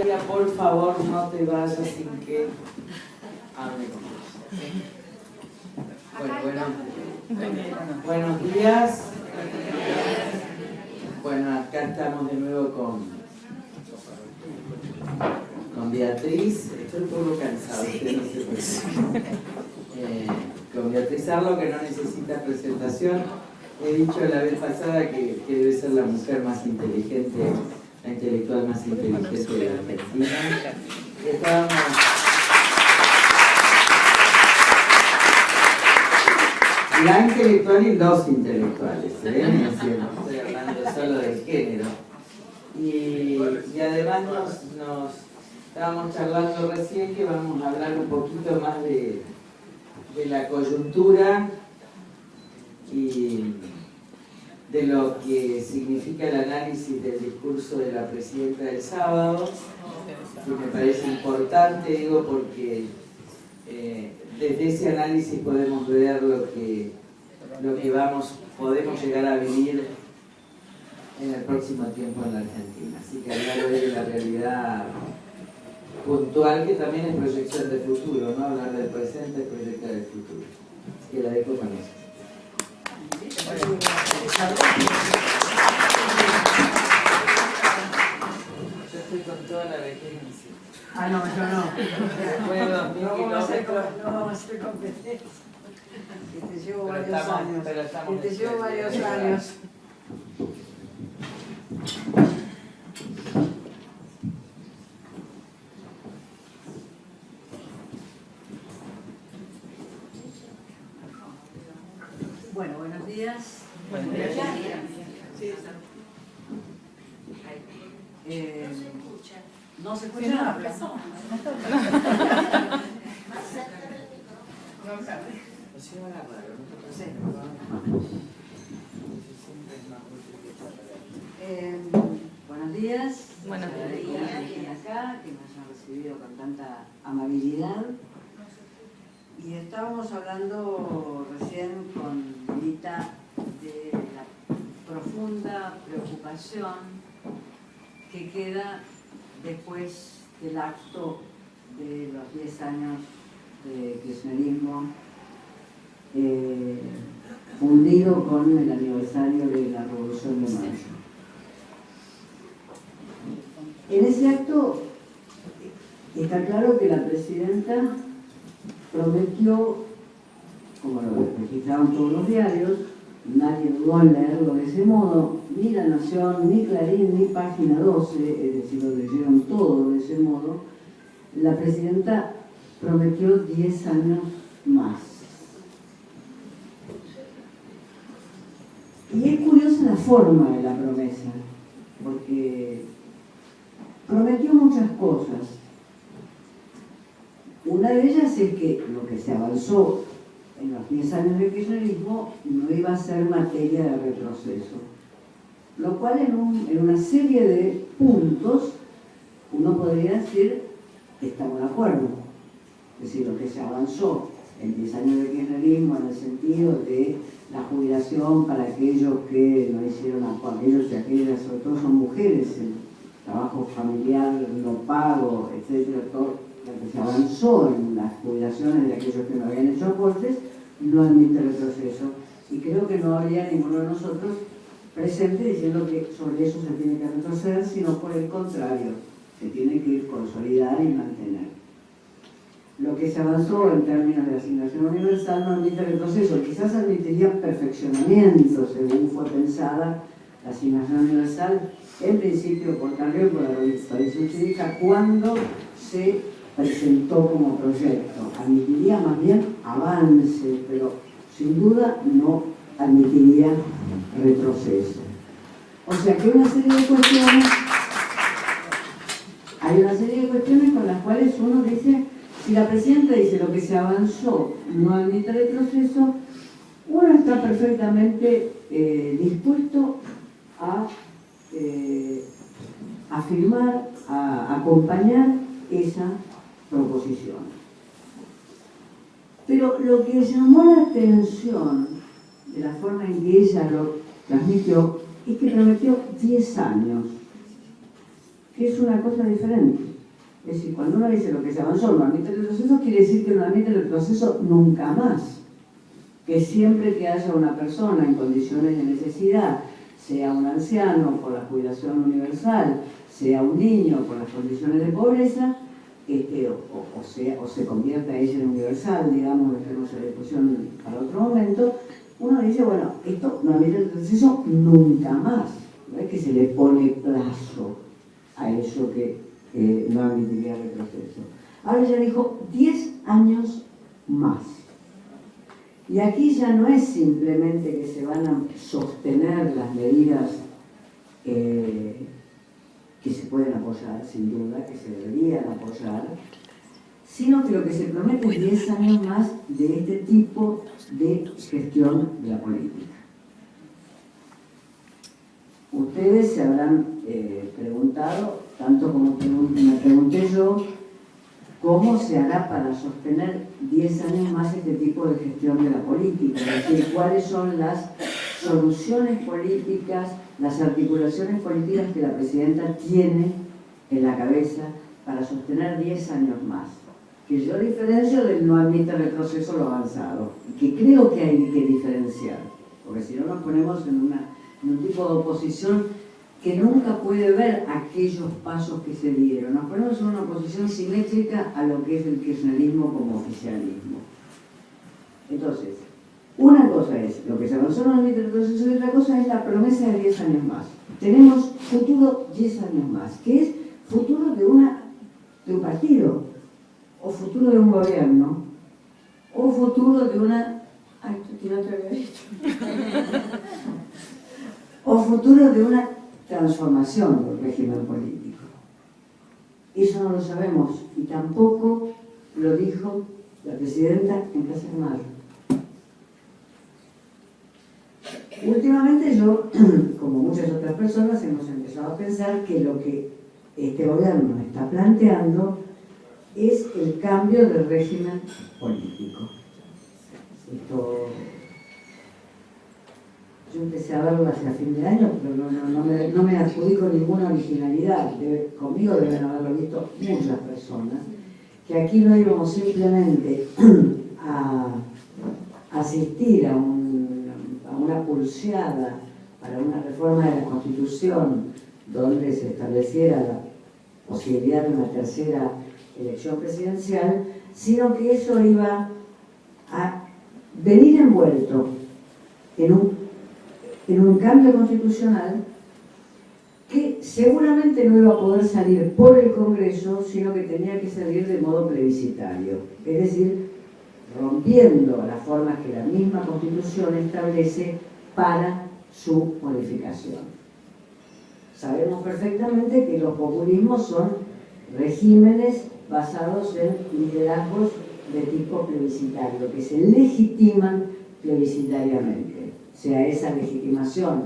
Natalia, por favor, no te vayas sin que hable con vos. Buenos días. Bueno, acá estamos de nuevo con Beatriz. Estoy un poco cansado, usted no se preocupe. Con Beatriz Arlo, que no necesita presentación. He dicho la vez pasada que debe ser la mujer más inteligente, la intelectual más inteligente de la Argentina. Estábamos... La intelectual y los intelectuales, ¿eh? Estoy hablando solo del género. Y además nos estábamos charlando recién que vamos a hablar un poquito más de la coyuntura y de lo que significa el análisis del discurso de la presidenta del sábado, que me parece importante, digo, porque desde ese análisis podemos ver lo que podemos llegar a vivir en el próximo tiempo en la Argentina. Así que hablar hoy de la realidad puntual, que también es proyección del futuro, ¿no? Hablar del presente es proyectar el futuro. Así que la dejo con eso. Yo estoy con toda la vejencia. Ah, no, yo no. Después de 2000 kilómetros. No vamos a hacer competencia. Que te llevo varios años. Que te llevo varios años. Bueno, buenos días. Buenos días. Sí, no se escucha nada. Buenos días. Buenos días. Acá, que me hayan recibido con tanta amabilidad. Y estábamos hablando recién con Lita de la profunda preocupación que queda después del acto de los 10 años de kirchnerismo, fundido con el aniversario de la Revolución de Mayo. En ese acto está claro que la presidenta prometió, como lo registraban todos los diarios, nadie dudó en leerlo de ese modo, ni La Nación, ni Clarín, ni Página 12, es decir, lo leyeron todo de ese modo. La presidenta prometió 10 años más. Y es curiosa la forma de la promesa, porque prometió muchas cosas. Una de ellas es que lo que se avanzó en los 10 años de kirchnerismo no iba a ser materia de retroceso, lo cual en una serie de puntos uno podría decir que estamos de acuerdo. Es decir, lo que se avanzó en 10 años de kirchnerismo en el sentido de la jubilación para aquellos que no hicieron, aquellos y aquellas, sobre todo son mujeres, el trabajo familiar no pago, etcétera, todo lo que se avanzó en las jubilaciones de aquellos que no habían hecho aportes, no admite retroceso. Y creo que no habría ninguno de nosotros presente diciendo que sobre eso se tiene que retroceder, sino por el contrario, se tiene que consolidar y mantener. Lo que se avanzó en términos de asignación universal no admite retroceso, quizás admitiría perfeccionamiento según fue pensada la asignación universal, en principio por Carrió y por la revista Jurídica, cuando se presentó como proyecto. Admitiría más bien avance, pero sin duda no admitiría retroceso. O sea que hay una serie de cuestiones con las cuales uno dice, si la presidenta dice lo que se avanzó no admite retroceso, uno está perfectamente dispuesto a afirmar, a acompañar esa proposición. Pero lo que llamó la atención de la forma en que ella lo transmitió es que prometió 10 años, que es una cosa diferente. Es decir, cuando uno dice lo que se avanzó, no admite el retroceso, quiere decir que no admite el retroceso nunca más. Que siempre que haya una persona en condiciones de necesidad, sea un anciano por la jubilación universal, sea un niño por las condiciones de pobreza, o se convierta ella en universal, digamos, dejemos la discusión para otro momento, uno dice, bueno, esto no admite el retroceso nunca más. No es que se le pone plazo a eso que no admitiría retroceso. Ahora ella dijo 10 años más. Y aquí ya no es simplemente que se van a sostener las medidas que se pueden apoyar, sin duda, que se deberían apoyar, sino que lo que se promete es 10 años más de este tipo de gestión de la política. Ustedes se habrán preguntado, tanto como me pregunté yo, ¿cómo se hará para sostener 10 años más este tipo de gestión de la política? Es decir, ¿cuáles son las soluciones políticas, las articulaciones políticas que la presidenta tiene en la cabeza para sostener 10 años más? Que yo diferencio del no admite retroceso lo avanzado, que creo que hay que diferenciar, porque si no nos ponemos en un tipo de oposición que nunca puede ver aquellos pasos que se dieron. Nos ponemos en una oposición simétrica a lo que es el kirchnerismo como oficialismo. Entonces, una cosa es lo que se avanzó en el retroceso y otra cosa es la promesa de 10 años más. Tenemos futuro 10 años más, que es futuro de un partido, o futuro de un gobierno, o futuro de una... Ay, ¿qué no te había dicho? O futuro de una transformación del régimen político. Eso no lo sabemos y tampoco lo dijo la presidenta en Plaza de Mayo. Últimamente yo, como muchas otras personas, hemos empezado a pensar que lo que este gobierno está planteando es el cambio del régimen político. Esto, yo empecé a verlo hacia fin de año, pero no me adjudico ninguna originalidad. Conmigo deben haberlo visto muchas personas, que aquí no íbamos simplemente a asistir a una pulseada para una reforma de la Constitución donde se estableciera la posibilidad de una tercera elección presidencial, sino que eso iba a venir envuelto en un cambio constitucional que seguramente no iba a poder salir por el Congreso, sino que tenía que salir de modo plebiscitario, es decir, rompiendo las formas que la misma Constitución establece para su modificación. Sabemos perfectamente que los populismos son regímenes basados en liderazgos de tipo plebiscitario, que se legitiman plebiscitariamente, sea esa legitimación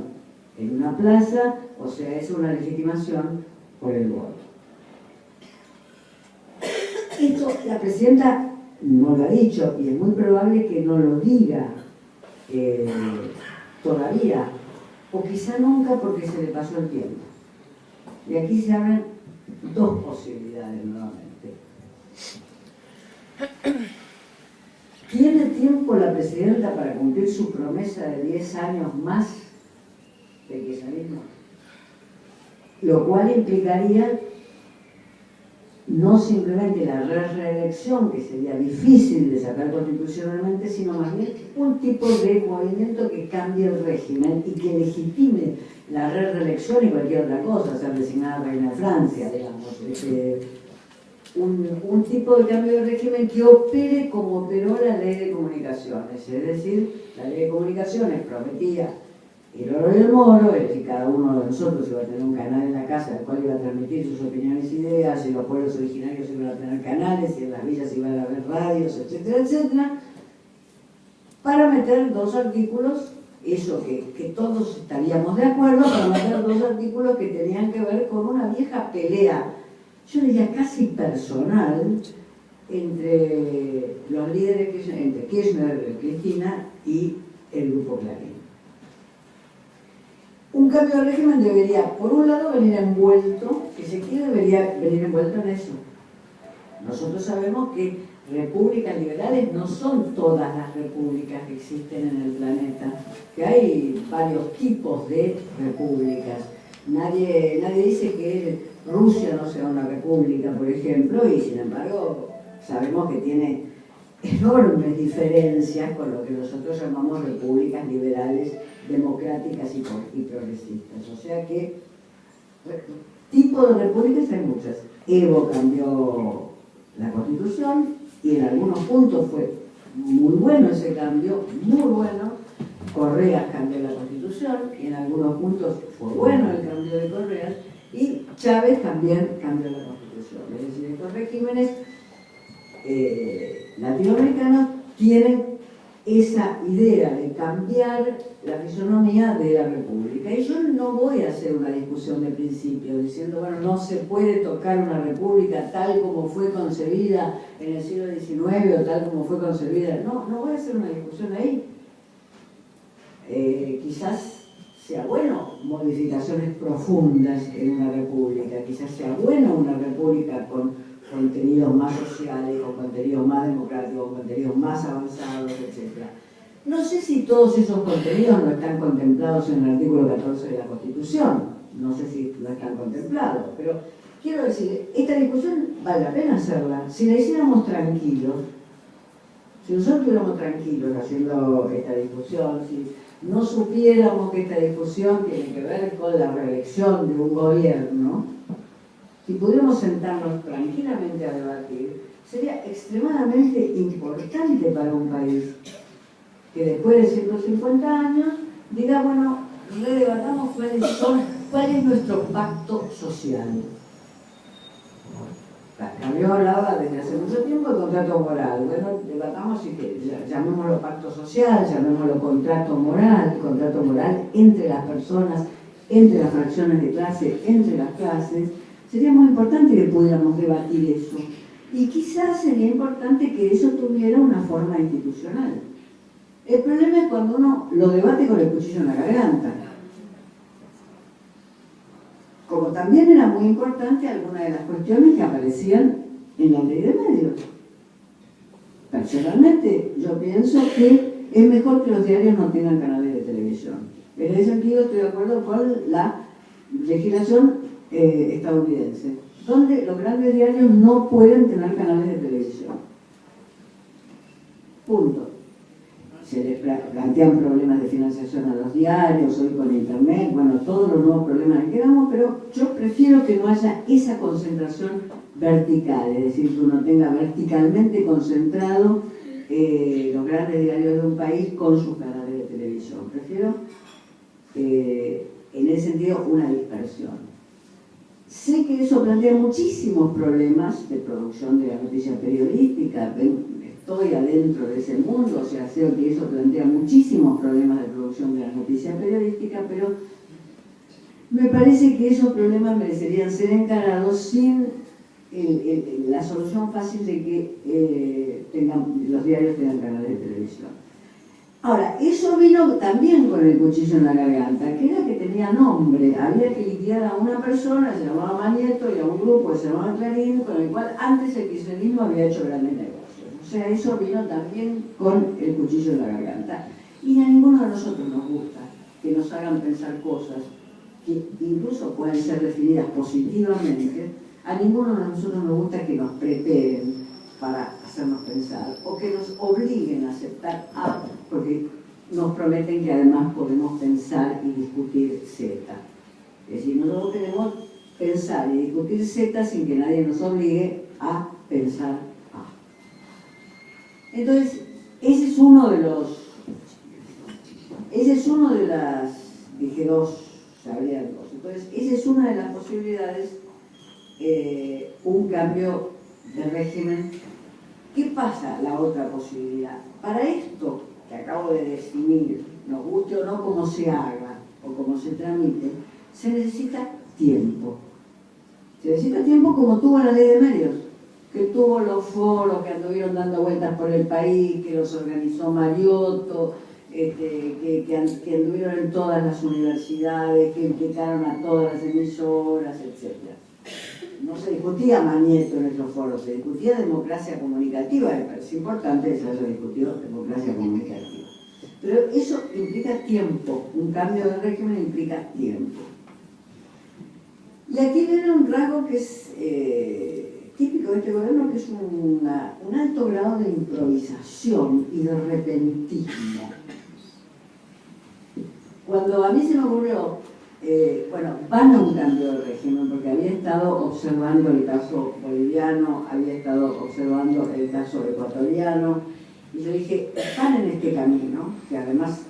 en una plaza o sea esa una legitimación por el voto. Esto la presidenta no lo ha dicho y es muy probable que no lo diga todavía, o quizá nunca porque se le pasó el tiempo. Y aquí se abren dos posibilidades nuevamente. ¿Tiene tiempo la presidenta para cumplir su promesa de 10 años más de kirchnerismo? Lo cual implicaría no simplemente la reelección, que sería difícil de sacar constitucionalmente, sino más bien un tipo de movimiento que cambie el régimen y que legitime la reelección y cualquier otra cosa, ser designada reina de Francia, digamos. Un tipo de cambio de régimen que opere como operó la ley de comunicaciones, es decir, la ley de comunicaciones prometía el oro y el moro, es decir, cada uno de nosotros iba a tener un canal en la casa del cual iba a transmitir sus opiniones e ideas, y los pueblos originarios iban a tener canales, y en las villas iban a haber radios, etcétera, etcétera, para meter dos artículos, eso que todos estaríamos de acuerdo, para meter dos artículos que tenían que ver con una vieja pelea, yo diría casi personal, entre los líderes, entre Kirchner, Cristina y el Grupo Clarín. Un cambio de régimen debería, por un lado, venir envuelto, que se quiere, debería venir envuelto en eso, Nosotros sabemos que repúblicas liberales no son todas las repúblicas que existen en el planeta, que hay varios tipos de repúblicas. Nadie dice que Rusia no sea una república, por ejemplo, y sin embargo sabemos que tiene enormes diferencias con lo que nosotros llamamos repúblicas liberales, democráticas y progresistas. O sea que tipo de repúblicas hay muchas. Evo cambió la Constitución y en algunos puntos fue muy bueno ese cambio, muy bueno. Correas cambió la Constitución y en algunos puntos fue bueno el cambio de Correas, y Chávez también cambió la Constitución. Es decir, estos regímenes latinoamericanos tienen esa idea de cambiar la fisonomía de la república. Y yo no voy a hacer una discusión de principio diciendo, bueno, no se puede tocar una república tal como fue concebida en el siglo XIX o tal como fue concebida. No voy a hacer una discusión ahí. Quizás sea bueno modificaciones profundas en una república, quizás sea bueno una república con contenidos más sociales, con contenidos más democráticos, con contenidos más avanzados, etc. No sé si todos esos contenidos no están contemplados en el artículo 14 de la Constitución, no sé si no están contemplados, pero quiero decir, esta discusión vale la pena hacerla. Si la hiciéramos tranquilos, si nosotros estuviéramos tranquilos haciendo esta discusión, si no supiéramos que esta discusión tiene que ver con la reelección de un gobierno, si pudiéramos sentarnos tranquilamente a debatir, sería extremadamente importante para un país que después de 150 años diga, bueno, redebatamos cuál es nuestro pacto social. Yo hablaba desde hace mucho tiempo de contrato moral. Bueno, debatamos si llamémoslo pacto social, llamémoslo contrato moral entre las personas, entre las fracciones de clase, entre las clases. Sería muy importante que pudiéramos debatir eso. Y quizás sería importante que eso tuviera una forma institucional. El problema es cuando uno lo debate con el cuchillo en la garganta. Como también era muy importante algunas de las cuestiones que aparecían en la ley de medios. Personalmente, yo pienso que es mejor que los diarios no tengan canales de televisión. En ese sentido estoy de acuerdo con la legislación estadounidense, donde los grandes diarios no pueden tener canales de televisión. Punto. Se les plantean problemas de financiación a los diarios, hoy con internet, bueno, todos los nuevos problemas que queramos, pero yo prefiero que no haya esa concentración vertical, es decir, que uno tenga verticalmente concentrado los grandes diarios de un país con sus canales de televisión. Prefiero, en ese sentido, una dispersión. Sé que eso plantea muchísimos problemas de producción de la noticia periodística. Estoy adentro de ese mundo, o sea, sé que eso plantea muchísimos problemas de producción de la noticia periodística, pero me parece que esos problemas merecerían ser encarados sin la solución fácil de que los diarios tengan canales de televisión. Ahora, eso vino también con el cuchillo en la garganta, que era que tenía nombre. Había que liquidar a una persona, se llamaba Manieto, y a un grupo que se llamaba Clarín, con el cual antes el kirchnerismo había hecho grandes negocios. O sea, eso vino también con el cuchillo en la garganta. Y a ninguno de nosotros nos gusta que nos hagan pensar cosas que incluso pueden ser definidas positivamente. A ninguno de nosotros nos gusta que nos preparen para hacernos pensar o que nos obliguen a aceptar A, porque nos prometen que además podemos pensar y discutir Z. Es decir, nosotros queremos pensar y discutir Z sin que nadie nos obligue a pensar A. Entonces, ese es uno de las, dije dos, se habría dos. Entonces, esa es una de las posibilidades, un cambio de régimen. ¿Qué pasa la otra posibilidad? Para esto que acabo de definir, nos guste o no cómo se haga o cómo se tramite, se necesita tiempo. Se necesita tiempo como tuvo la ley de medios, que tuvo los foros que anduvieron dando vueltas por el país, que los organizó Mariotto, que anduvieron en todas las universidades, que implicaron a todas las emisoras, etc. No se discutía Mañeto en esos foros, se discutía democracia comunicativa, me parece importante, se haya discutido democracia comunicativa. Pero eso implica tiempo, un cambio de régimen implica tiempo. Y aquí viene un rasgo que es típico de este gobierno, que es un alto grado de improvisación y de repentismo. Cuando a mí se me ocurrió, van a un cambio de régimen, porque había estado observando el caso boliviano, había estado observando el caso ecuatoriano, y yo dije, van en este camino, que además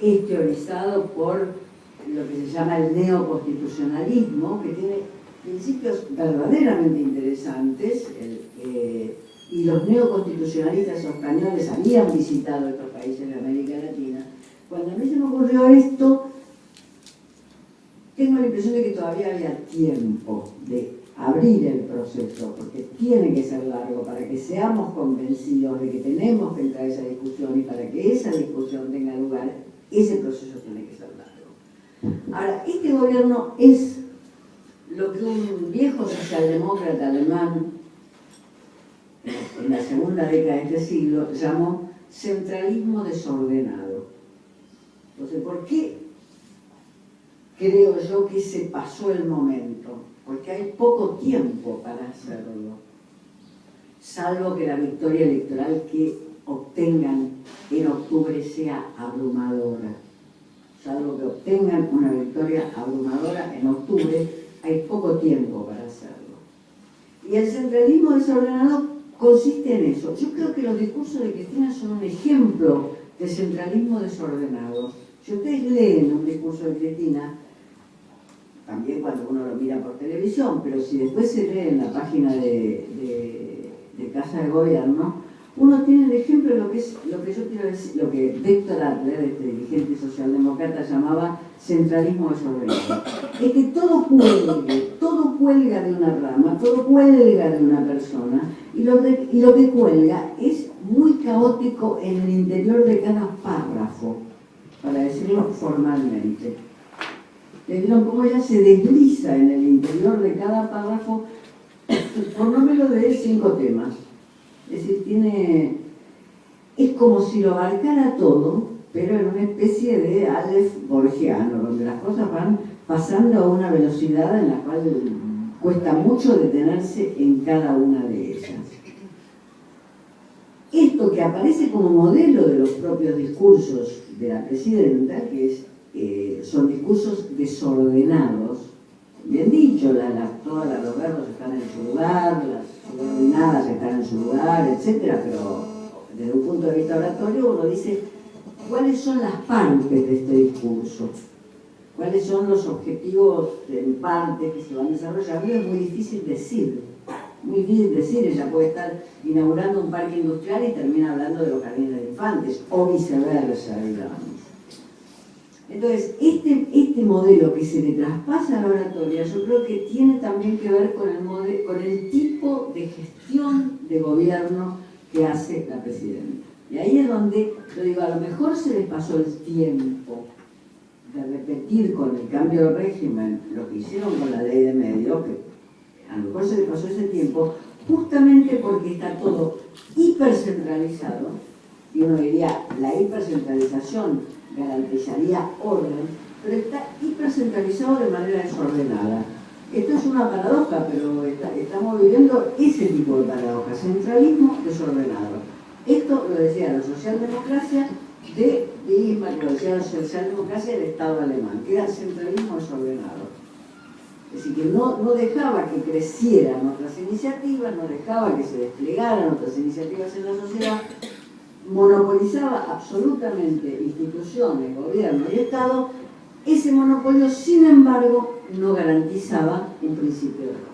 es teorizado por lo que se llama el neoconstitucionalismo, que tiene principios verdaderamente interesantes, y los neoconstitucionalistas españoles habían visitado estos países de América Latina. Cuando a mí se me ocurrió esto, tengo la impresión de que todavía había tiempo de abrir el proceso, porque tiene que ser largo para que seamos convencidos de que tenemos que entrar a esa discusión, y para que esa discusión tenga lugar, ese proceso tiene que ser largo. Ahora, este gobierno es lo que un viejo socialdemócrata alemán en la segunda década de este siglo llamó centralismo desordenado. Entonces, ¿por qué creo yo que se pasó el momento? Porque hay poco tiempo para hacerlo, salvo que la victoria electoral que obtengan en octubre sea abrumadora. Salvo que obtengan una victoria abrumadora en octubre, hay poco tiempo para hacerlo. Y el centralismo desordenado consiste en eso. Yo creo que los discursos de Cristina son un ejemplo de centralismo desordenado. Si ustedes leen un discurso de Cristina, también cuando uno lo mira por televisión, pero si después se lee en la página de Casa de Gobierno, uno tiene el ejemplo de lo que yo quiero decir, lo que Víctor Adler, este dirigente socialdemócrata, llamaba centralismo desordenado. Es que todo cuelga de una rama, todo cuelga de una persona, y lo que cuelga es muy caótico en el interior de cada párrafo, para decirlo formalmente. ¿Vieron cómo ella se desliza en el interior de cada párrafo por no menos de 5 temas? Es decir, es como si lo abarcara todo, pero en una especie de Aleph borgiano, donde las cosas van pasando a una velocidad en la cual cuesta mucho detenerse en cada una de ellas. Esto que aparece como modelo de los propios discursos de la presidenta, que son discursos desordenados, bien dicho, todos los verbos están en su lugar, las subordinadas están en su lugar, etc. Pero desde un punto de vista oratorio uno dice, ¿cuáles son las partes de este discurso? ¿Cuáles son los objetivos en parte que se van desarrollando? Es muy difícil decir. Muy difícil decir, ella puede estar inaugurando un parque industrial y termina hablando de los jardines de infantes, o viceversa, digamos. Entonces, este modelo que se le traspasa a la oratoria, yo creo que tiene también que ver con el tipo de gestión de gobierno que hace la presidenta. Y ahí es donde, yo digo, a lo mejor se les pasó el tiempo de repetir con el cambio de régimen lo que hicieron con la ley de medios, que a lo mejor se les pasó ese tiempo, justamente porque está todo hipercentralizado, y uno diría, la hipercentralización garantizaría orden, pero está hipercentralizado de manera desordenada. Esto es una paradoja, pero estamos viviendo ese tipo de paradoja, centralismo desordenado. Esto lo decía la socialdemocracia de Bismarck, lo decía la socialdemocracia del Estado alemán, que era centralismo desordenado. Es decir, que no dejaba que crecieran otras iniciativas, no dejaba que se desplegaran otras iniciativas en la sociedad, monopolizaba absolutamente instituciones, gobierno y Estado. Ese monopolio, sin embargo, no garantizaba un principio de orden.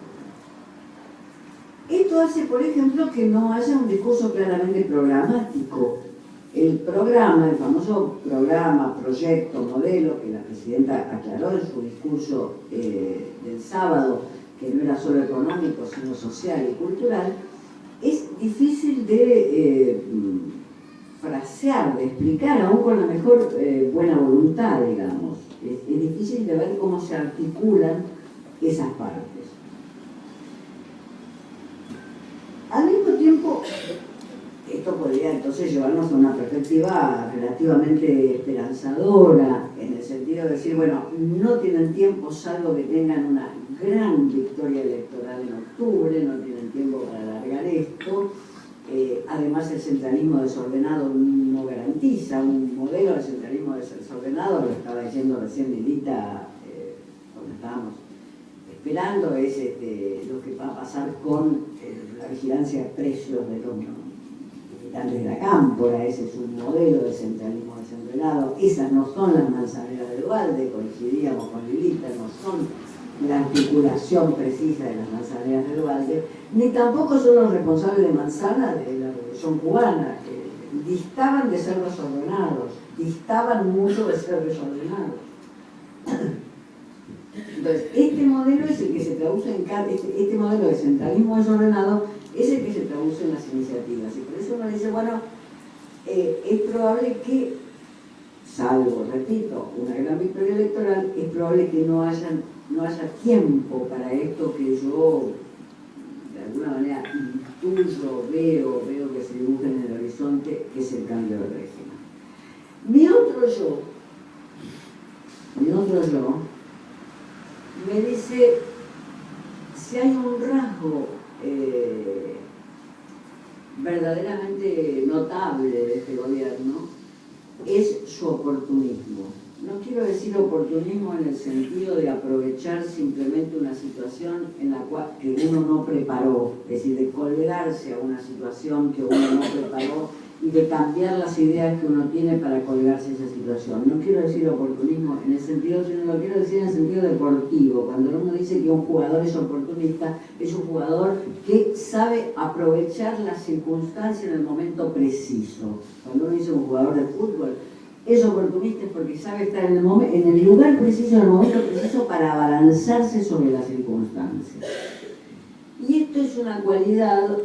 Esto hace, por ejemplo, que no haya un discurso claramente programático. El programa, el famoso programa, proyecto, modelo, que la presidenta aclaró en su discurso del sábado, que no era solo económico, sino social y cultural, es difícil de frasear, de explicar, aún con la mejor buena voluntad, digamos. Es difícil de ver cómo se articulan esas partes. Al mismo tiempo, esto podría entonces llevarnos a una perspectiva relativamente esperanzadora, en el sentido de decir, bueno, no tienen tiempo, salvo que tengan una gran victoria electoral en octubre, no tienen tiempo para alargar esto. Además, el centralismo desordenado no garantiza un modelo de centralismo desordenado, lo estaba diciendo recién Lilita cuando estábamos esperando, es lo que va a pasar con la vigilancia de precios de los visitantes de la cámpora. Ese es un modelo de centralismo desordenado. Esas no son las manzaneras del Duhalde, coincidíamos con Lilita, no son la articulación precisa de las manzaneras del Duhalde, ni tampoco son los responsables de Manzana de la Revolución Cubana, que distaban de ser desordenados, distaban mucho de ser desordenados. Entonces, este modelo es el que se traduce en cada, este modelo de centralismo desordenado es el que se traduce en las iniciativas. Y por eso uno dice, bueno, es probable que, salvo, repito, una gran victoria electoral, es probable que no haya tiempo para esto que yo, de alguna manera, intuyo, veo que se dibuja en el horizonte, que es el cambio de régimen. Mi otro yo, me dice, si hay un rasgo verdaderamente notable de este gobierno, es su oportunismo. No quiero decir oportunismo en el sentido de aprovechar simplemente una situación en la cual que uno no preparó, es decir, de colgarse a una situación que uno no preparó y de cambiar las ideas que uno tiene para colgarse a esa situación. No quiero decir oportunismo en el sentido, sino lo quiero decir en el sentido deportivo. Cuando uno dice que un jugador es oportunista, es un jugador que sabe aprovechar las circunstancias en el momento preciso. Cuando uno dice un jugador de fútbol, es oportunista porque sabe estar en el lugar preciso, en el momento preciso, para abalanzarse sobre las circunstancias. Y esto es una cualidad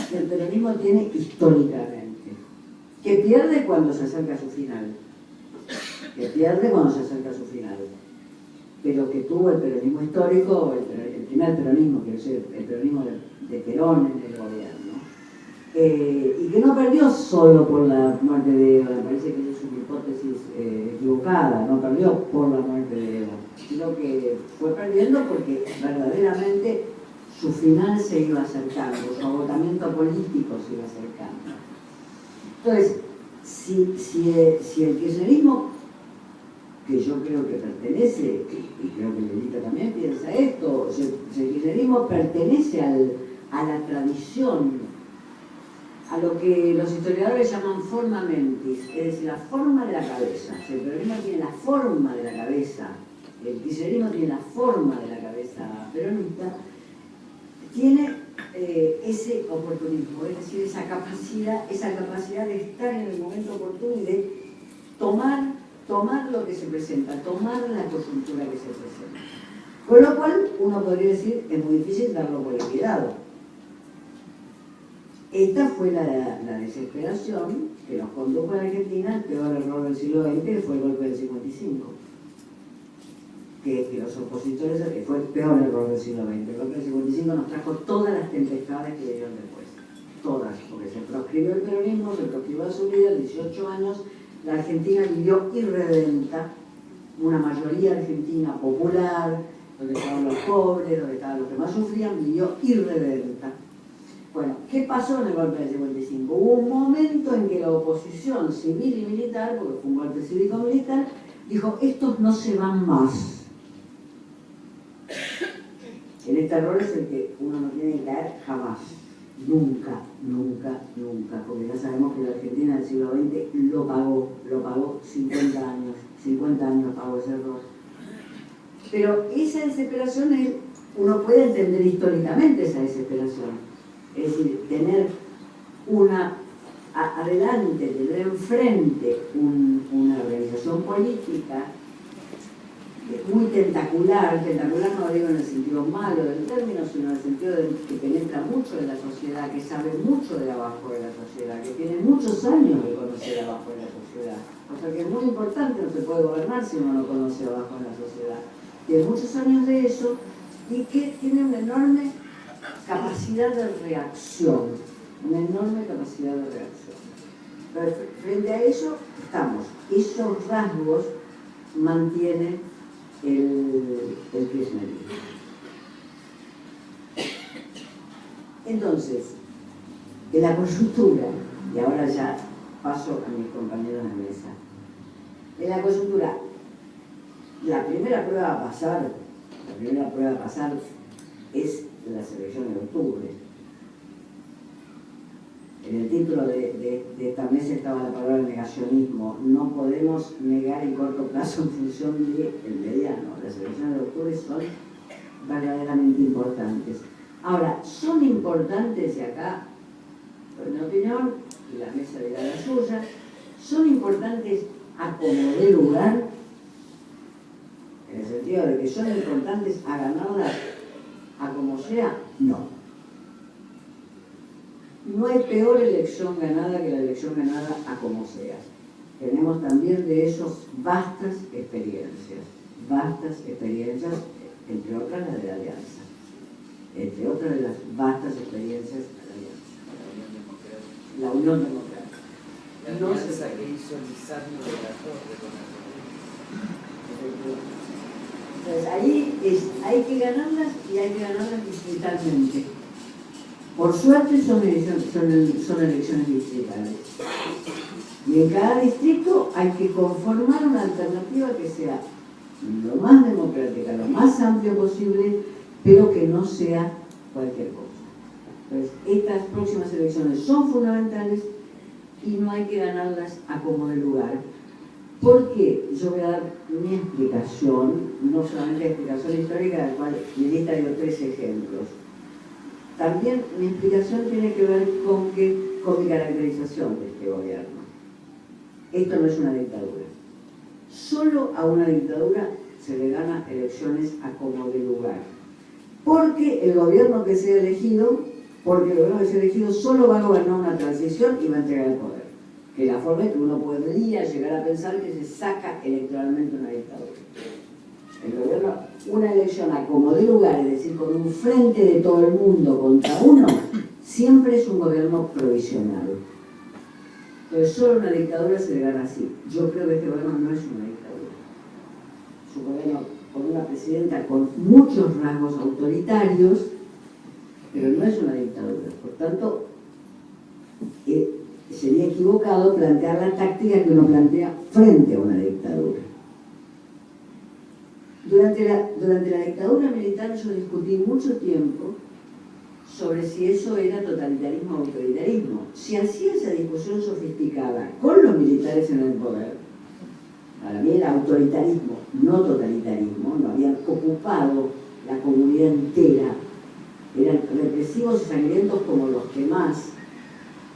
que el peronismo tiene históricamente, que pierde cuando se acerca a su final, pero que tuvo el peronismo histórico, el primer peronismo, quiero decir, el peronismo de Perón en el gobierno. Y que no perdió solo por la muerte de Evo, me parece que esa es una hipótesis equivocada, no perdió por la muerte de Evo, sino que fue perdiendo porque verdaderamente su final se iba acercando, su agotamiento político se iba acercando. Entonces, si el kirchnerismo, que yo creo que pertenece, y creo que Lelita también piensa esto, si el kirchnerismo pertenece a la tradición, a lo que los historiadores llaman forma mentis, es decir, la forma de la cabeza. Si el peronismo tiene la forma de la cabeza, el kirchnerismo tiene la forma de la cabeza peronista, tiene ese oportunismo, es decir, esa capacidad de estar en el momento oportuno y de tomar lo que se presenta, tomar la coyuntura que se presenta. Con lo cual, uno podría decir, es muy difícil darlo por liquidado. Esta fue la desesperación que nos condujo a la Argentina al peor error del siglo XX, que fue el golpe del 55. Que los opositores, que fue el peor error del siglo XX. El golpe del 55 nos trajo todas las tempestades que vinieron después. Todas, porque se proscribió el peronismo, se proscribió la subida, 18 años, la Argentina vivió irredenta, una mayoría argentina popular, donde estaban los pobres, donde estaban los que más sufrían, vivió irredenta. Bueno, ¿qué pasó en el golpe del 55? Hubo un momento en que la oposición civil y militar, porque fue un golpe cívico-militar, dijo, estos no se van más. En este error es el que uno no tiene que caer jamás. Nunca, porque ya sabemos que la Argentina del siglo XX lo pagó 50 años pagó ese error. Pero esa desesperación, uno puede entender históricamente esa desesperación. Es decir, tener tener enfrente una organización política muy tentacular no digo en el sentido malo del término, sino en el sentido de que penetra mucho en la sociedad, que sabe mucho de abajo de la sociedad, que tiene muchos años de conocer abajo de la sociedad. O sea que es muy importante, no se puede gobernar si uno no conoce abajo de la sociedad. Tiene muchos años de eso y que tiene una enorme capacidad de reacción, Pero frente a eso estamos, esos rasgos mantienen el kirchnerismo. Entonces, en la coyuntura, y ahora ya paso a mis compañeros de mesa, en la coyuntura, la primera prueba a pasar es las elecciones de octubre. En el título de esta mesa estaba la palabra negacionismo. No podemos negar en corto plazo en función del mediano. Las elecciones de octubre son verdaderamente importantes. Ahora, son importantes, y acá, en mi opinión, y la mesa dirá la suya, son importantes a como dé lugar, en el sentido de que son importantes a ganarlas a como sea, no. No hay peor elección ganada que la elección ganada a como sea. Tenemos también de esos vastas experiencias, entre otras la de la Alianza, entre otras de las vastas experiencias de la Unión Democrática. La alianza que hizo Lizardo de la Torre con el... Entonces ahí hay que ganarlas y hay que ganarlas distritalmente. Por suerte son elecciones distritales. Y en cada distrito hay que conformar una alternativa que sea lo más democrática, lo más amplio posible, pero que no sea cualquier cosa. Entonces, estas próximas elecciones son fundamentales y no hay que ganarlas a como de lugar. Porque yo voy a dar mi explicación, no solamente la explicación histórica, de la cual mi lista dio 3 ejemplos. También mi explicación tiene que ver con mi caracterización de este gobierno. Esto no es una dictadura. Solo a una dictadura se le gana elecciones a como de lugar. Porque el gobierno que sea elegido solo va a gobernar una transición y va a entregar el poder. Que es la forma en que uno podría llegar a pensar que se saca electoralmente una dictadura. El gobierno, una elección a como de lugar, es decir, con un frente de todo el mundo contra uno, siempre es un gobierno provisional. Entonces, solo una dictadura se le gana así. Yo creo que este gobierno no es una dictadura. Es un gobierno con una presidenta con muchos rasgos autoritarios, pero no es una dictadura. Por tanto, sería equivocado plantear la táctica que uno plantea frente a una dictadura. Durante la dictadura militar yo discutí mucho tiempo sobre si eso era totalitarismo o autoritarismo. Si hacía esa discusión sofisticada con los militares en el poder, para mí era autoritarismo, no totalitarismo, no habían ocupado la comunidad entera, eran represivos y sangrientos como los que más,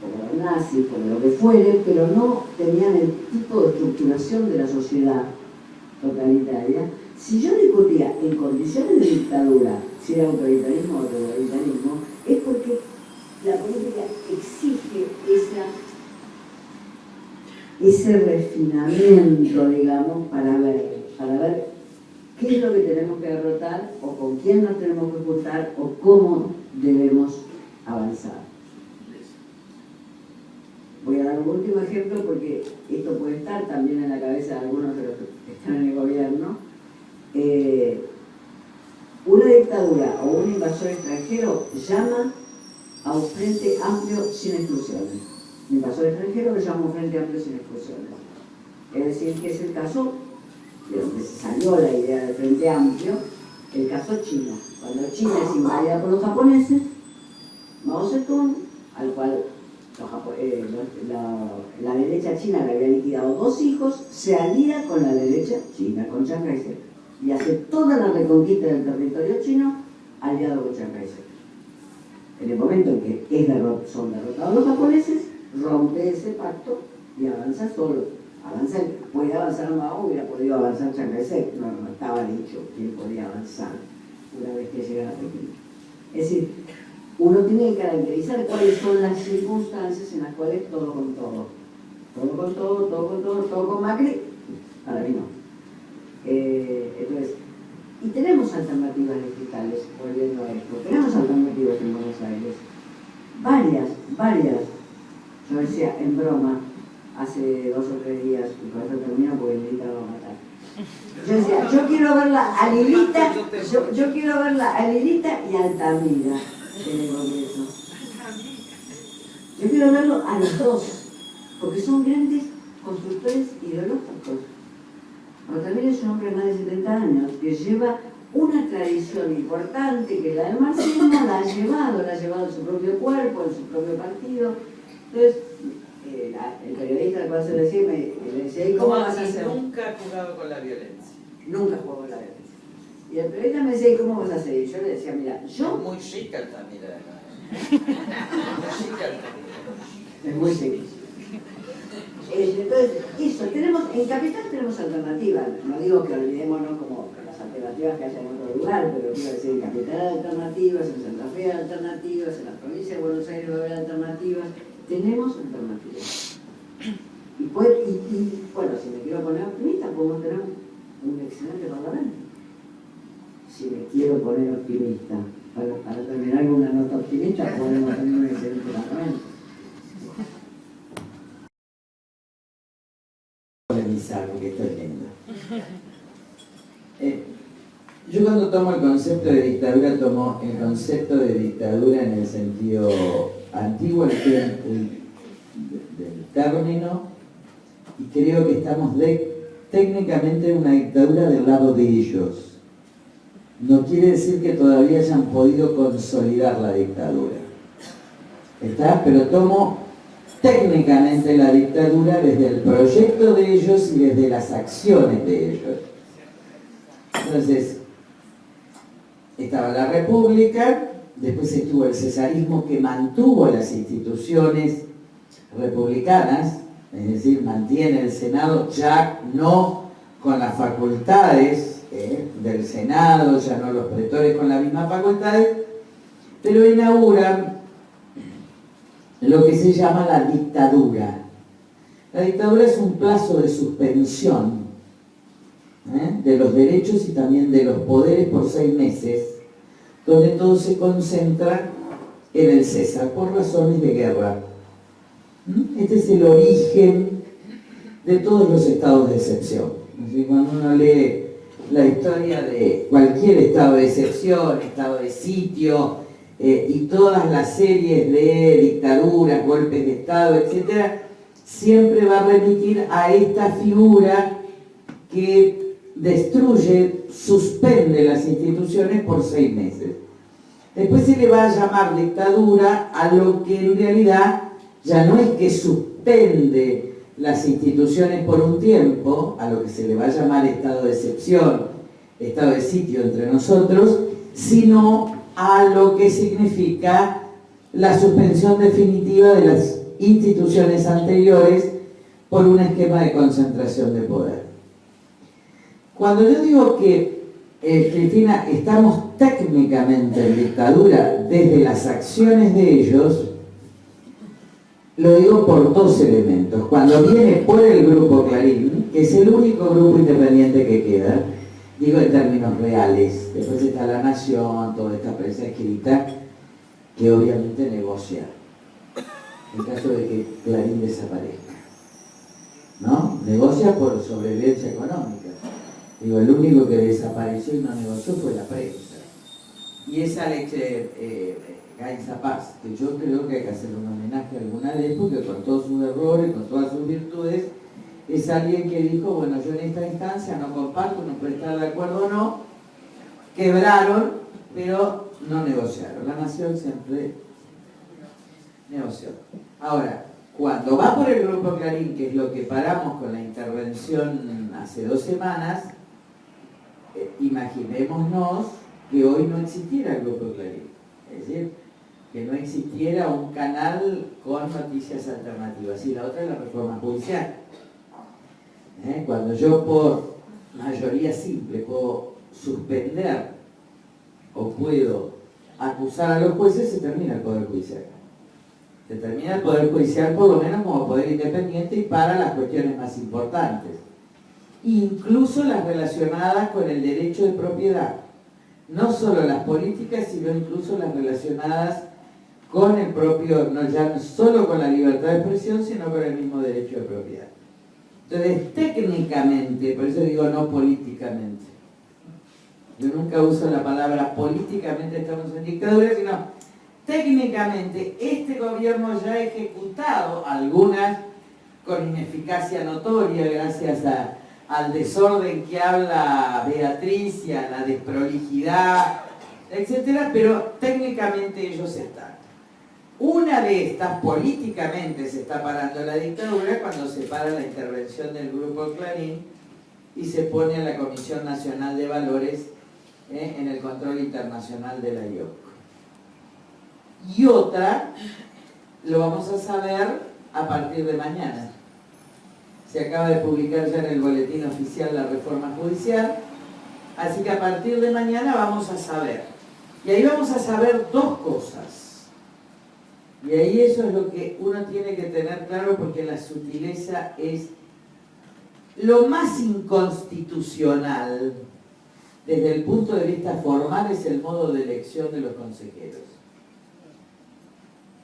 como los nazis, como lo que fuere, pero no tenían el tipo de estructuración de la sociedad totalitaria. Si yo discutía en condiciones de dictadura si era autoritarismo o totalitarismo, es porque la política exige ese refinamiento, digamos, para ver qué es lo que tenemos que derrotar, o con quién nos tenemos que juntar, o cómo debemos avanzar. Voy a dar un último ejemplo porque esto puede estar también en la cabeza de algunos de los que están en el gobierno. Una dictadura o un invasor extranjero llama a un frente amplio sin exclusiones. Un invasor extranjero lo llama a un frente amplio sin exclusiones. Es decir, que es el caso de donde se salió la idea del frente amplio, el caso chino. Cuando China es invadida por los japoneses, Mao Zedong, al cual la derecha china le había liquidado 2 hijos, se alía con la derecha china, con Chiang Kai-shek, y hace toda la reconquista del territorio chino aliado con Chiang Kai-shek. En el momento en que son derrotados los japoneses, rompe ese pacto y avanza solo. avanzar, puede avanzar más, hubiera podido avanzar Chancay, no estaba dicho quién podía avanzar una vez que llegara Pekín. Es decir, uno tiene que caracterizar cuáles son las circunstancias en las cuales todo con todo. Todo con todo, todo con todo, todo con Macri, para mí no. Entonces, y tenemos alternativas digitales, volviendo a esto, tenemos alternativas en Buenos Aires, varias. Yo decía en broma, hace 2 o 3 días, y con eso termino porque Lilita lo va a matar. Yo decía, yo quiero verla a Lilita, yo quiero verla a Lilita y a Altamira en el Congreso. Yo quiero verlo a los dos, porque son grandes constructores ideológicos. Altamira es un hombre de más de 70 años que lleva una tradición importante que la del marxismo la ha llevado en su propio cuerpo, en su propio partido. Entonces, el periodista al cual se le decía, le decía, ¿y cómo vas a hacer? Nunca ha jugado con la violencia. Nunca jugó con la violencia. Y el periodista me decía, ¿y cómo vas a hacer? Y yo le decía, mira, yo... Es muy chica Altamira. Muy chica Altamira. Es muy chica. Entonces, eso, en Capital tenemos alternativas. No digo que olvidémonos como las alternativas que haya en otro lugar, pero quiero decir, en Capital hay alternativas, en Santa Fe hay alternativas, en la provincia de Buenos Aires va a haber alternativas. Tenemos alternativas. Y bueno, si me quiero poner optimista, podemos tener un excelente parlamento. Si me quiero poner optimista, para terminar con una nota optimista, podemos tener un excelente parlamento. Polemizar, porque esto es lindo. Yo cuando tomo el concepto de dictadura, tomo el concepto de dictadura en el sentido antiguo del término, y creo que estamos técnicamente en una dictadura del lado de ellos. No quiere decir que todavía hayan podido consolidar la dictadura. ¿Está? Pero tomo técnicamente la dictadura desde el proyecto de ellos y desde las acciones de ellos. Entonces, estaba la República, después estuvo el cesarismo que mantuvo las instituciones republicanas, es decir, mantiene el Senado ya no con las facultades del Senado, ya no los pretores con las mismas facultades, pero inauguran lo que se llama la dictadura. La dictadura es un plazo de suspensión de los derechos y también de los poderes por 6 meses, donde todo se concentra en el César por razones de guerra. Este es el origen de todos los estados de excepción. Cuando uno lee la historia de cualquier estado de excepción, estado de sitio, y todas las series de dictaduras, golpes de estado, etc., siempre va a remitir a esta figura que destruye, suspende las instituciones por 6 meses. Después se le va a llamar dictadura a lo que en realidad ya no es que suspende las instituciones por un tiempo, a lo que se le va a llamar estado de excepción, estado de sitio entre nosotros, sino a lo que significa la suspensión definitiva de las instituciones anteriores por un esquema de concentración de poder. Cuando yo digo que, Cristina, estamos técnicamente en dictadura desde las acciones de ellos, lo digo por 2 elementos. Cuando viene por el Grupo Clarín, que es el único grupo independiente que queda, digo en términos reales, después está La Nación, toda esta prensa escrita, que obviamente negocia, en caso de que Clarín desaparezca, ¿no? Negocia por sobrevivencia económica. Digo, el único que desapareció y no negoció fue la prensa. Y esa Gainza Paz, que yo creo que hay que hacer un homenaje alguna vez, porque con todos sus errores, con todas sus virtudes, es alguien que dijo, bueno, yo en esta instancia no comparto, no puedo estar de acuerdo o no, quebraron, pero no negociaron. La Nación siempre negoció. Ahora, cuando va por el Grupo Clarín, que es lo que paramos con la intervención hace 2 semanas, imaginémonos que hoy no existiera el Grupo Clarín. Es decir, que no existiera un canal con noticias alternativas. Y la otra es la reforma judicial. Cuando yo por mayoría simple puedo suspender o puedo acusar a los jueces, se termina el Poder Judicial. Se termina el Poder Judicial por lo menos como poder independiente y para las cuestiones más importantes. Incluso las relacionadas con el derecho de propiedad. No solo las políticas, sino incluso las relacionadas con el propio, no ya solo con la libertad de expresión, sino con el mismo derecho de propiedad. Entonces, técnicamente, por eso digo no políticamente. Yo nunca uso la palabra políticamente estamos en dictadura, sino técnicamente este gobierno ya ha ejecutado algunas con ineficacia notoria gracias al desorden que habla Beatriz y a la desprolijidad, etcétera, pero técnicamente ellos están. Una de estas, políticamente se está parando la dictadura cuando se para la intervención del Grupo Clarín y se pone a la Comisión Nacional de Valores en el control internacional de la IOC. Y otra, lo vamos a saber a partir de mañana. Se acaba de publicar ya en el boletín oficial la reforma judicial, así que a partir de mañana vamos a saber. Y ahí vamos a saber dos cosas. Y ahí eso es lo que uno tiene que tener claro, porque la sutileza es lo más inconstitucional desde el punto de vista formal, es el modo de elección de los consejeros.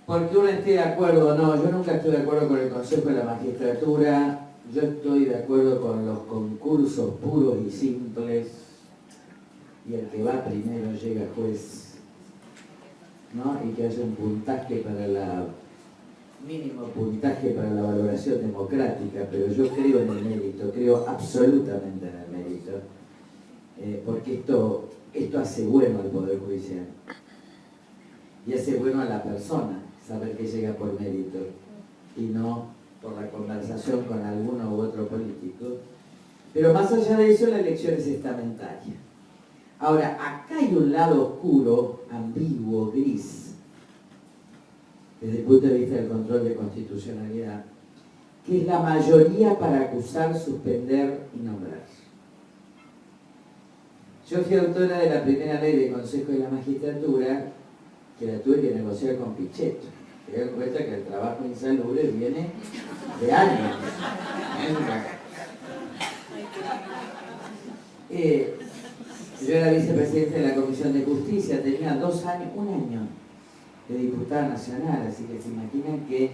Porque uno esté de acuerdo o no, yo nunca estoy de acuerdo con el Consejo de la Magistratura, yo estoy de acuerdo con los concursos puros y simples, y el que va primero llega juez, ¿no? Y que haya un puntaje para mínimo puntaje para la valoración democrática, pero yo creo en el mérito, creo absolutamente en el mérito, porque esto hace bueno al Poder Judicial y hace bueno a la persona saber que llega por mérito y no por la conversación con alguno u otro político. Pero más allá de eso, la elección es estamentaria. Ahora, acá hay un lado oscuro, ambiguo, gris, desde el punto de vista del control de constitucionalidad, que es la mayoría para acusar, suspender y nombrar. Yo fui autora de la primera ley del Consejo de la Magistratura, que la tuve que negociar con Pichetto. Te das cuenta que el trabajo insalubre viene de años. Yo era vicepresidente de la Comisión de Justicia, tenía un año de diputada nacional, así que se imaginan que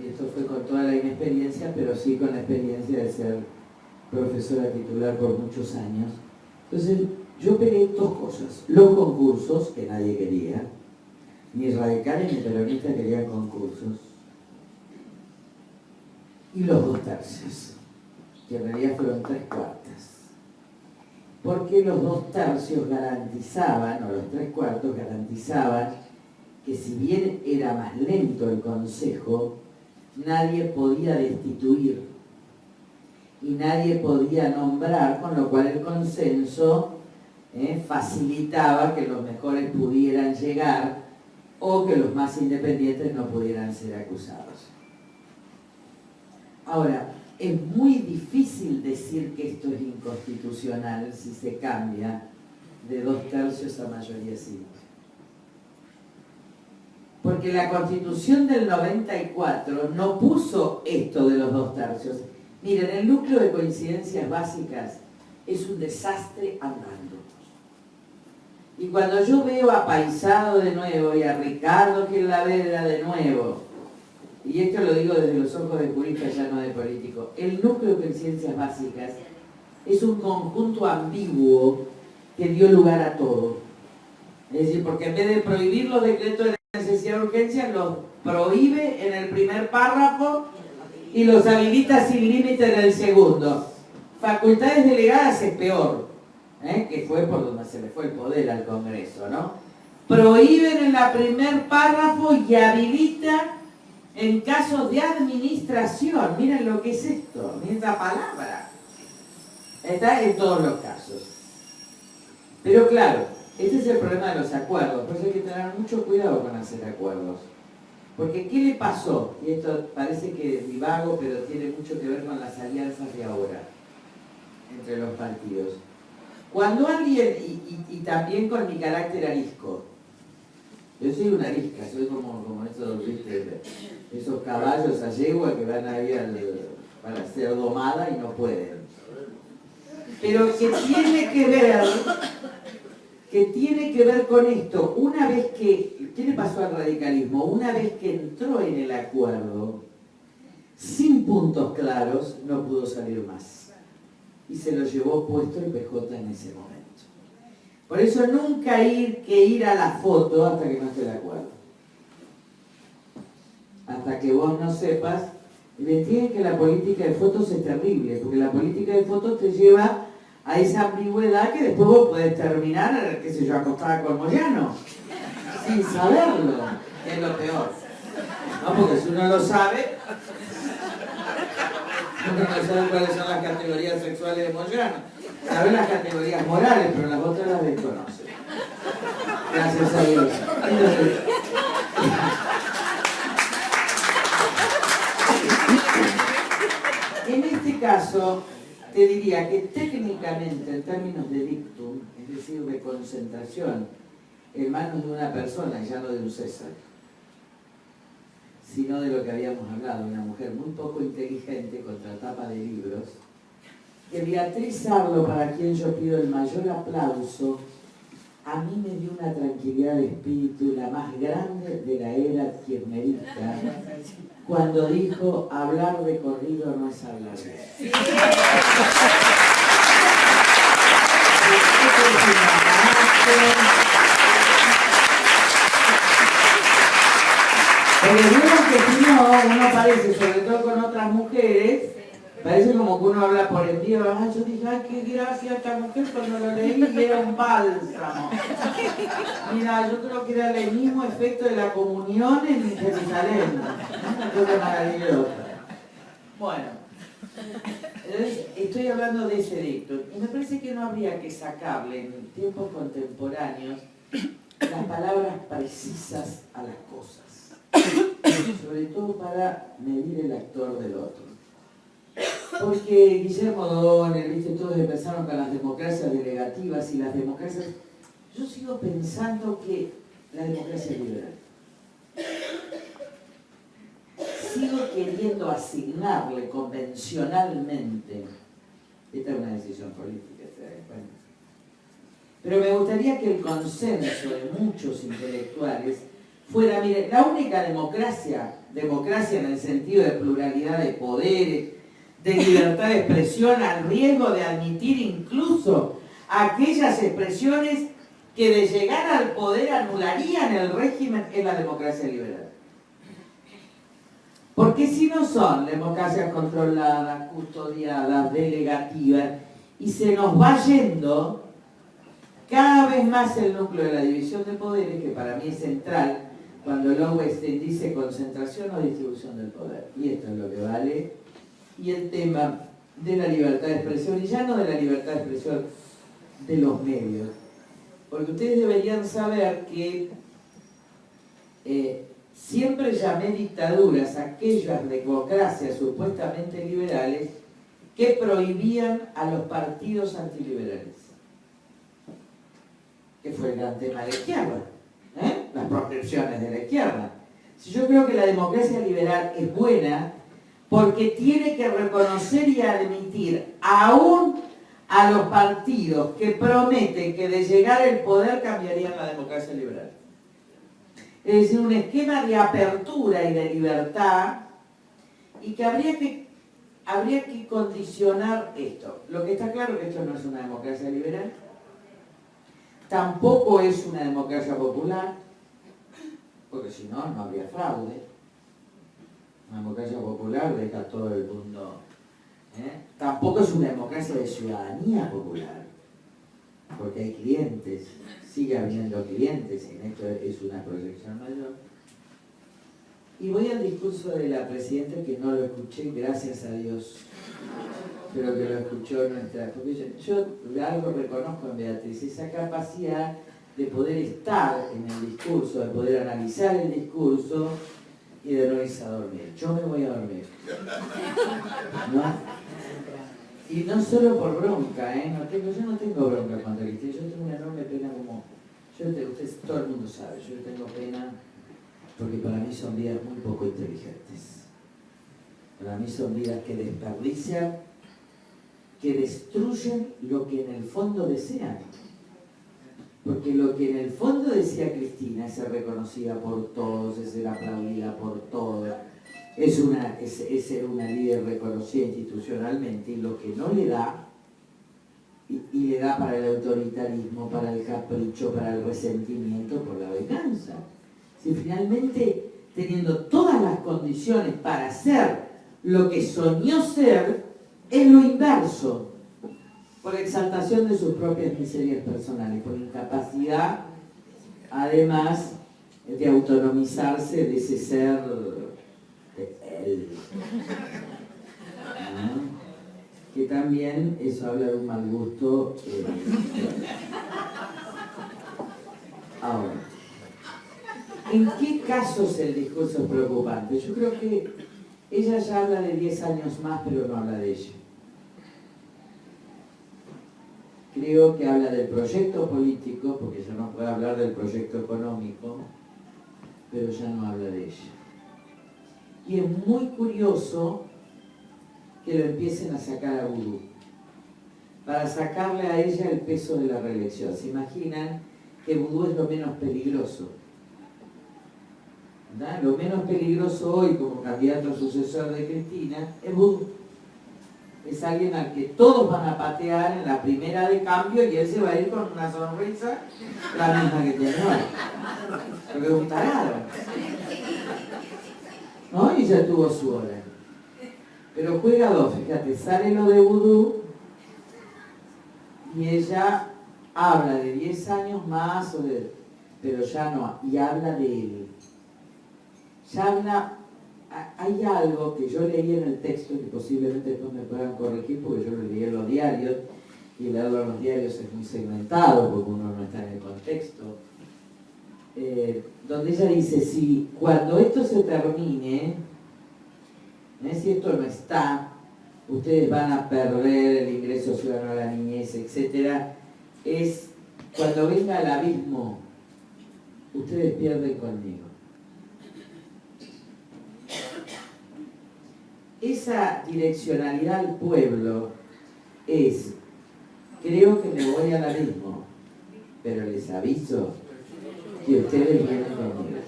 esto fue con toda la inexperiencia, pero sí con la experiencia de ser profesora titular por muchos años. Entonces, yo peleé dos cosas: los concursos, que nadie quería, ni radicales ni peronistas querían concursos, y los 2/3, que en realidad fueron 3/4. Porque los 2/3 garantizaban, o los 3/4 garantizaban, que si bien era más lento el Consejo, nadie podía destituir y nadie podía nombrar, con lo cual el consenso facilitaba que los mejores pudieran llegar o que los más independientes no pudieran ser acusados. Ahora, es muy difícil decir que esto es inconstitucional si se cambia de 2/3 a mayoría simple. Porque la Constitución del 94 no puso esto de los 2/3. Miren, el núcleo de coincidencias básicas es un desastre andando. Y cuando yo veo a Paisado de nuevo y a Ricardo Quiroga de nuevo, y esto lo digo desde los ojos de jurista, ya no de político, el núcleo de coincidencias básicas es un conjunto ambiguo que dio lugar a todo. Es decir, porque en vez de prohibir los decretos de necesidad de urgencia, los prohíbe en el primer párrafo y los habilita sin límite en el segundo. Facultades delegadas es peor, que fue por donde se le fue el poder al Congreso, ¿no? Prohíben en el primer párrafo y habilita en casos de administración. Miren lo que es esto, miren esta palabra. Está en todos los casos. Pero claro, este es el problema de los acuerdos, por eso hay que tener mucho cuidado con hacer acuerdos. Porque ¿qué le pasó? Y esto parece que divago, pero tiene mucho que ver con las alianzas de ahora entre los partidos. Cuando alguien, y también con mi carácter arisco, yo soy una arisca, soy como esos, ¿viste? Esos caballos a yegua que van ahí para ser domada y no pueden. Pero que tiene que ver con esto. Una vez que, ¿qué le pasó al radicalismo? Una vez que entró en el acuerdo, sin puntos claros, no pudo salir más. Y se lo llevó puesto el PJ en ese momento. Por eso nunca hay que ir a la foto hasta que no esté de acuerdo. Hasta que vos no sepas. Y me entienden que la política de fotos es terrible, porque la política de fotos te lleva a esa ambigüedad que después vos podés terminar, qué sé yo, acostada con Moyano, sin saberlo, que es lo peor. No, porque si uno lo sabe, uno no sabe cuáles son las categorías sexuales de Moyano. Sabe las categorías morales, pero las otras las desconoce. Gracias a Dios. Entonces, en este caso, te diría que técnicamente, en términos de dictum, es decir, de concentración, en manos de una persona, y ya no de un César, sino de lo que habíamos hablado, una mujer muy poco inteligente, contratapa de libros, que Beatriz Arlo, para quien yo pido el mayor aplauso, a mí me dio una tranquilidad de espíritu, la más grande de la era kirchnerista, cuando dijo, hablar de corrido no es hablar de eso. Porque vieron que si no, uno parece, sobre todo con otras mujeres, parece como que uno habla por envío. Ah, yo dije, ay, qué gracia esta mujer cuando lo leí y era un bálsamo. Mira, yo creo que era el mismo efecto de la comunión en Jerusalén. Una cosa maravillosa. Bueno, entonces, estoy hablando de ese dicto. Y me parece que no habría que sacarle en tiempos contemporáneos las palabras precisas a las cosas. Sobre todo para medir el actor del otro. Porque Guillermo Donner, ¿viste? Todos empezaron con las democracias delegativas y las democracias... Yo sigo pensando que la democracia es liberal. Sigo queriendo asignarle convencionalmente, esta es una decisión política, ¿se dan cuenta? Pero me gustaría que el consenso de muchos intelectuales fuera, mire, la única democracia en el sentido de pluralidad de poderes, de libertad de expresión, al riesgo de admitir incluso aquellas expresiones que de llegar al poder anularían el régimen, es la democracia liberal. Porque si no son democracias controladas, custodiadas, delegativas, y se nos va yendo cada vez más el núcleo de la división de poderes, que para mí es central, cuando Lowenstein dice concentración o distribución del poder. Y esto es lo que vale. Y el tema de la libertad de expresión, y ya no de la libertad de expresión de los medios. Porque ustedes deberían saber que siempre llamé dictaduras aquellas democracias supuestamente liberales que prohibían a los partidos antiliberales. Que fue el gran tema de la izquierda, las proscripciones de la izquierda. Si yo creo que la democracia liberal es buena porque tiene que reconocer y admitir aún a los partidos que prometen que de llegar al poder cambiarían la democracia liberal. Es decir, un esquema de apertura y de libertad, y que habría que condicionar esto. Lo que está claro es que esto no es una democracia liberal, tampoco es una democracia popular, porque si no, no habría fraude. Una democracia popular deja a todo el mundo. Tampoco es una democracia de ciudadanía popular, porque hay clientes, sigue habiendo clientes, y en esto es una proyección mayor. Y voy al discurso de la presidenta, que no lo escuché, gracias a Dios, pero que lo escuchó nuestra... Porque yo algo reconozco en Beatriz, esa capacidad de poder estar en el discurso, de poder analizar el discurso, y de no irse a dormir. Yo me voy a dormir. ¿No? Y no solo por bronca, yo no tengo bronca contra Cristina, yo tengo una enorme pena como... Ustedes, todo el mundo sabe, yo tengo pena porque para mí son vidas muy poco inteligentes. Para mí son vidas que desperdician, que destruyen lo que en el fondo desean. Porque lo que en el fondo decía Cristina es ser reconocida por todos, es ser aplaudida por todos, es ser una líder reconocida institucionalmente, y lo que no le da, y le da para el autoritarismo, para el capricho, para el resentimiento, por la venganza. Si finalmente, teniendo todas las condiciones para ser lo que soñó ser, es lo inverso. Por exaltación de sus propias miserias personales, por incapacidad, además, de autonomizarse de ese ser de él. ¿No? Que también eso habla de un mal gusto. Ahora, ¿en qué casos el discurso es preocupante? Yo creo que ella ya habla de 10 años más, pero no habla de ella. Creo que habla del proyecto político, porque ya no puede hablar del proyecto económico, pero ya no habla de ella. Y es muy curioso que lo empiecen a sacar a Vudú, para sacarle a ella el peso de la reelección. ¿Se imaginan que Vudú es lo menos peligroso? ¿Verdad? Lo menos peligroso hoy como candidato sucesor de Cristina es Vudú. Es alguien al que todos van a patear en la primera de cambio y él se va a ir con una sonrisa la misma que tiene hoy. Porque es un tarado. ¿No? Y ya tuvo su hora. Pero juega dos, fíjate, sale lo de Vudú y ella habla de 10 años más, pero ya no, y habla de él. Ya habla... Hay algo que yo leí en el texto, que posiblemente después me puedan corregir, porque yo lo leí en los diarios, y leerlo en los diarios es muy segmentado, porque uno no está en el contexto, donde ella dice, si cuando esto se termine, si esto no está, ustedes van a perder el ingreso ciudadano a la niñez, etc. Es cuando venga el abismo, ustedes pierden conmigo. Esa direccionalidad al pueblo es, creo que me voy al abismo, pero les aviso que ustedes vienen conmigo.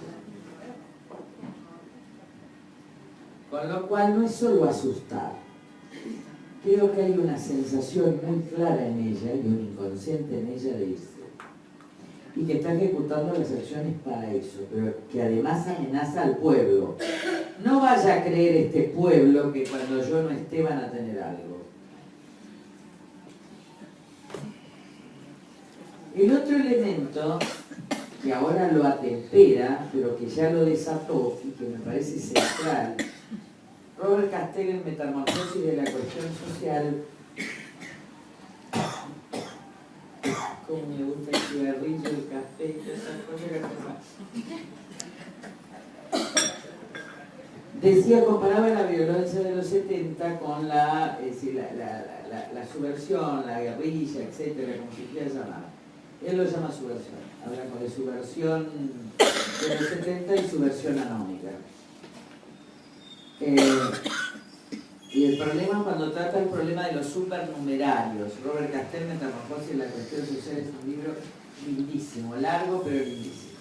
Con lo cual no es solo asustar. Creo que hay una sensación muy clara en ella y un inconsciente en ella de irse. Y que está ejecutando las acciones para eso, pero que además amenaza al pueblo. No vaya a creer este pueblo que cuando yo no esté van a tener algo. El otro elemento que ahora lo atempera, pero que ya lo desató y que me parece central, Robert Castell en Metamorfosis de la cuestión social. Como me gusta el cigarrillo, el café y todas esas cosas que decía, comparaba la violencia de los 70 con la subversión, la guerrilla, etcétera, como se quiera llamar. Él lo llama subversión. Habla con la subversión de los 70 y subversión anómica. Y el problema, cuando trata el problema de los supernumerarios, Robert Castell, Metamorfosis de la cuestión social, es un libro lindísimo, largo pero lindísimo.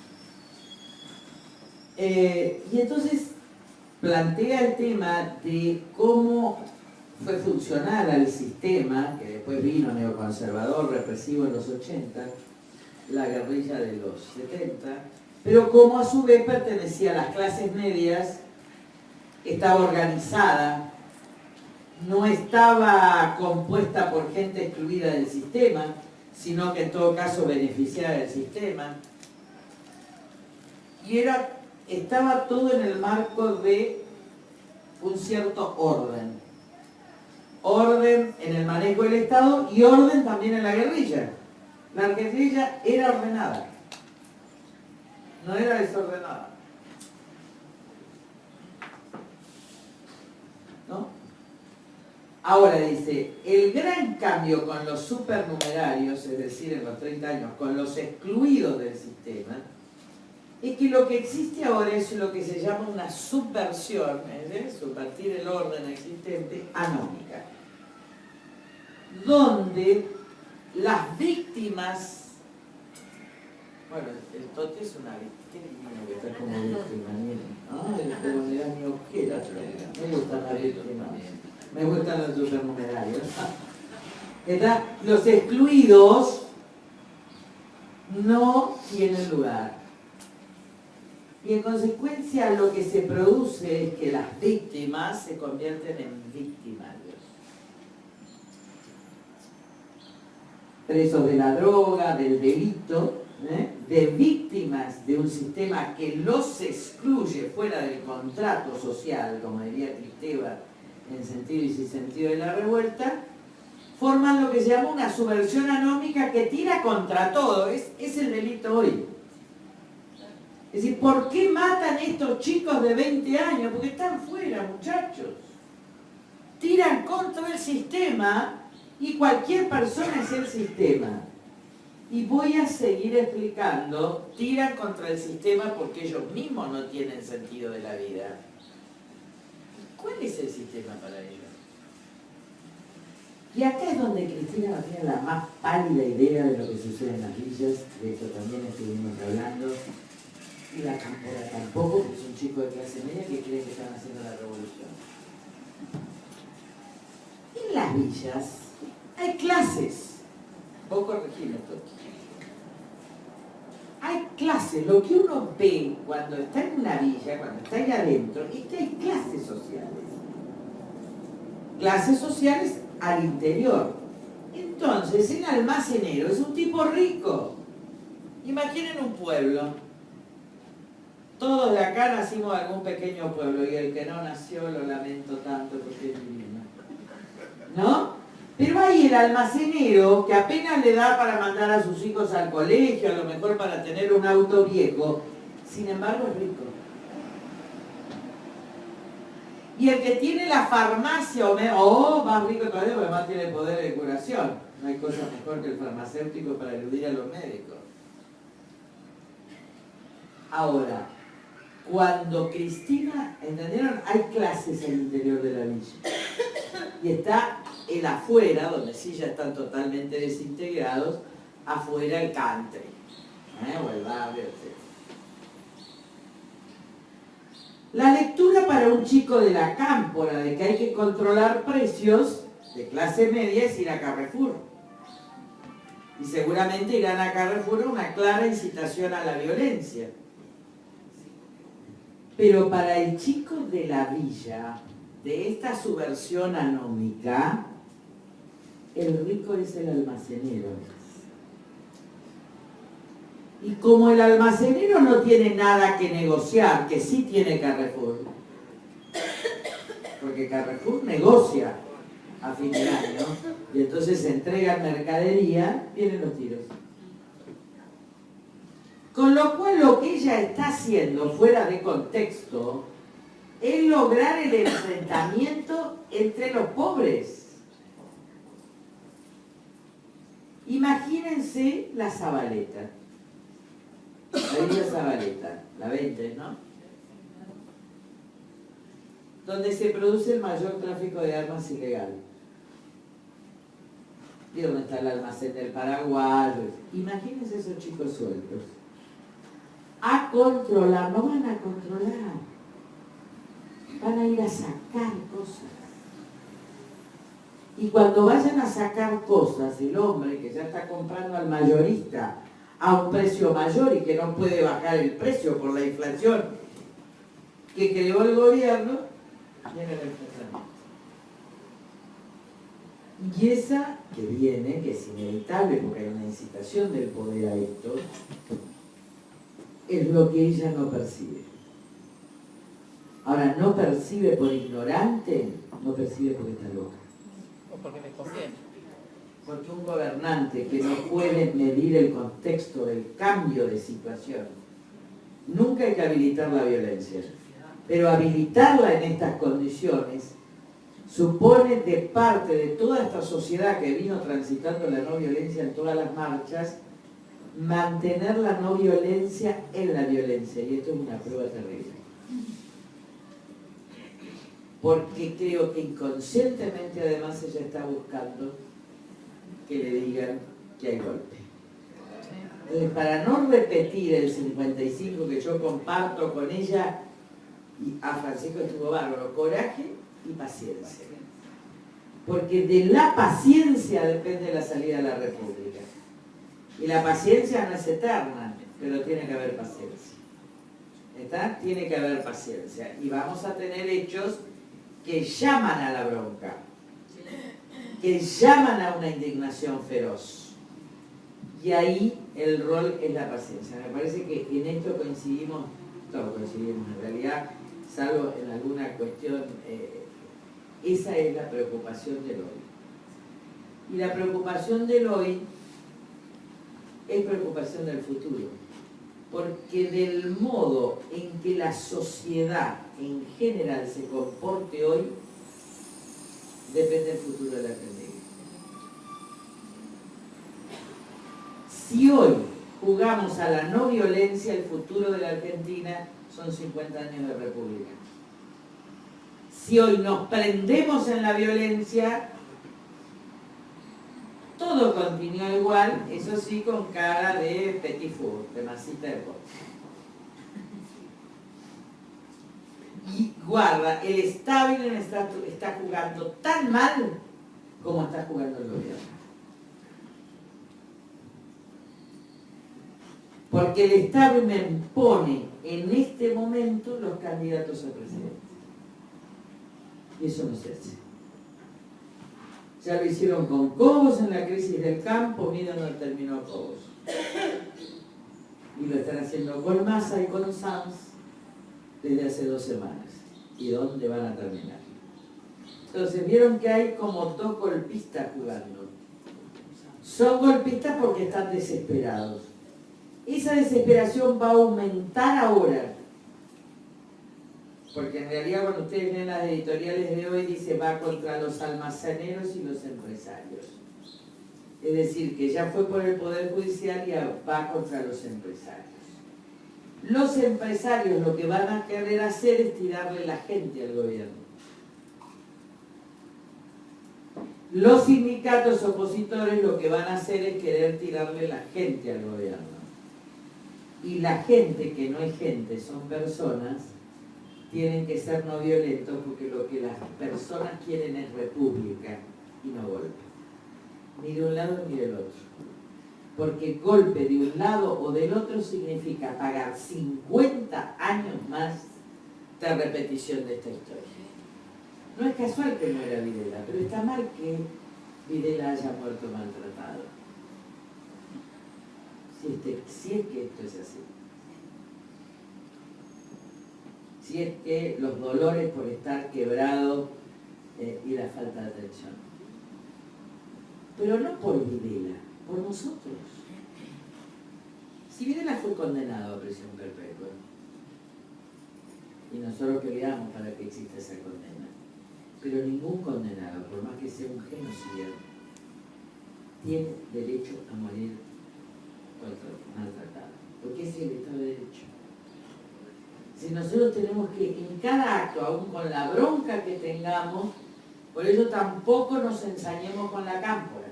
Y entonces plantea el tema de cómo fue funcional al sistema, que después vino neoconservador, represivo en los 80, la guerrilla de los 70, pero cómo a su vez pertenecía a las clases medias, estaba organizada, no estaba compuesta por gente excluida del sistema, sino que en todo caso beneficiada del sistema. Y estaba todo en el marco de un cierto orden. Orden en el manejo del Estado y orden también en la guerrilla. La guerrilla era ordenada, no era desordenada. Ahora dice, el gran cambio con los supernumerarios, es decir, en los 30 años, con los excluidos del sistema, es que lo que existe ahora es lo que se llama una subversión, subvertir el orden existente, anómica, donde las víctimas, bueno, el Tote es una víctima, qué divino que está como víctima, miren, pero me da mi ojera, me gustan las víctimas, me gustan los supernumerarios. Los excluidos no tienen lugar. Y en consecuencia lo que se produce es que las víctimas se convierten en victimarios. Presos de la droga, del delito, de víctimas de un sistema que los excluye fuera del contrato social, como diría Cristeva en Sentido y Sin Sentido de la Revuelta, forman lo que se llama una subversión anómica que tira contra todo. Es el delito hoy. Es decir, ¿por qué matan estos chicos de 20 años? Porque están fuera, muchachos. Tiran contra el sistema y cualquier persona es el sistema. Y voy a seguir explicando, tiran contra el sistema porque ellos mismos no tienen sentido de la vida. ¿Cuál es el sistema para ellos? Y acá es donde Cristina no tiene la más pálida idea de lo que sucede en las villas, de esto también estuvimos hablando. Y la Cámpora tampoco, porque es un chico de clase media que cree que están haciendo la revolución. En las villas hay clases. Vos corregime esto. Hay clases. Lo que uno ve cuando está en una villa, cuando está ahí adentro, es que hay clases sociales. Clases sociales al interior. Entonces, el almacenero es un tipo rico. Imaginen un pueblo. Todos de acá nacimos de algún pequeño pueblo y el que no nació lo lamento tanto porque es divino. ¿No? Pero hay el almacenero que apenas le da para mandar a sus hijos al colegio, a lo mejor para tener un auto viejo, sin embargo es rico. Y el que tiene la farmacia, más rico todavía porque más tiene poder de curación. No hay cosa mejor que el farmacéutico para eludir a los médicos. Ahora, cuando Cristina, ¿entendieron? Hay clases en el interior de la villa. Y está el afuera, donde sí ya están totalmente desintegrados, afuera el country, o el barrio, etc. La lectura para un chico de la Cámpora de que hay que controlar precios de clase media es ir a Carrefour. Y seguramente irán a Carrefour una clara incitación a la violencia. Pero para el chico de la villa, de esta subversión anómica, el rico es el almacenero. Y como el almacenero no tiene nada que negociar, que sí tiene Carrefour, porque Carrefour negocia a fin de año, y entonces se entrega mercadería, vienen los tiros. Con lo cual lo que ella está haciendo fuera de contexto es lograr el enfrentamiento entre los pobres. Imagínense la Zabaleta. La Villa Zabaleta, la 20, ¿no? Donde se produce el mayor tráfico de armas ilegal. ¿Y dónde está el almacén del Paraguay? Imagínense esos chicos sueltos. A controlar, no van a controlar. Van a ir a sacar cosas. Y cuando vayan a sacar cosas, el hombre que ya está comprando al mayorista a un precio mayor y que no puede bajar el precio por la inflación que creó el gobierno, viene el enfrentamiento. Y esa que viene, que es inevitable porque hay una incitación del poder a esto, es lo que ella no percibe. Ahora, no percibe por ignorante, no percibe porque está loca. O porque les conviene. Porque un gobernante que no puede medir el contexto del cambio de situación, nunca hay que habilitar la violencia, pero habilitarla en estas condiciones supone de parte de toda esta sociedad que vino transitando la no violencia en todas las marchas, mantener la no violencia en la violencia, y esto es una prueba terrible. Porque creo que inconscientemente además ella está buscando que le digan que hay golpe. Entonces, para no repetir el 55 que yo comparto con ella, y a Francisco estuvo bárbaro, coraje y paciencia. Porque de la paciencia depende la salida de la República. Y la paciencia no es eterna, pero tiene que haber paciencia. ¿Está? Tiene que haber paciencia. Y vamos a tener hechos que llaman a la bronca, que llaman a una indignación feroz. Y ahí el rol es la paciencia. Me parece que en esto coincidimos, todos coincidimos en realidad, salvo en alguna cuestión, esa es la preocupación del hoy. Y la preocupación del hoy es preocupación del futuro, porque del modo en que la sociedad en general se comporte hoy, depende el futuro de la Argentina. Si hoy jugamos a la no violencia, el futuro de la Argentina son 50 años de república. Si hoy nos prendemos en la violencia, todo continúa igual, eso sí, con cara de petit four, de masita de pot. Y guarda, el establishment está jugando tan mal como está jugando el gobierno. Porque el establishment pone en este momento los candidatos a presidente. Y eso no se hace. Ya lo hicieron con Cobos en la crisis del campo, miren dónde terminó Cobos. Y lo están haciendo con Massa y con Sanz desde hace 2 semanas. ¿Y dónde van a terminar? Entonces vieron que hay como 2 golpistas jugando. Son golpistas porque están desesperados. Esa desesperación va a aumentar ahora. Porque en realidad cuando ustedes leen las editoriales de hoy dice va contra los almaceneros y los empresarios. Es decir, que ya fue por el Poder Judicial y va contra los empresarios. Los empresarios lo que van a querer hacer es tirarle la gente al gobierno. Los sindicatos opositores lo que van a hacer es querer tirarle la gente al gobierno. Y la gente, que no es gente, son personas, tienen que ser no violentos porque lo que las personas quieren es república y no golpe. Ni de un lado ni del otro. Porque golpe de un lado o del otro significa pagar 50 años más de repetición de esta historia. No es casual que muera Videla, pero está mal que Videla haya muerto maltratado. Si es que esto es así. Si es que los dolores por estar quebrado y la falta de atención. Pero no por Videla, por nosotros. Si Videla fue condenado a prisión perpetua, y nosotros peleamos para que exista esa condena, pero ningún condenado, por más que sea un genocida, tiene derecho a morir maltratado, porque ese es el Estado de Derecho. Si nosotros tenemos que, en cada acto, aún con la bronca que tengamos, por eso tampoco nos ensañemos con la cámpora.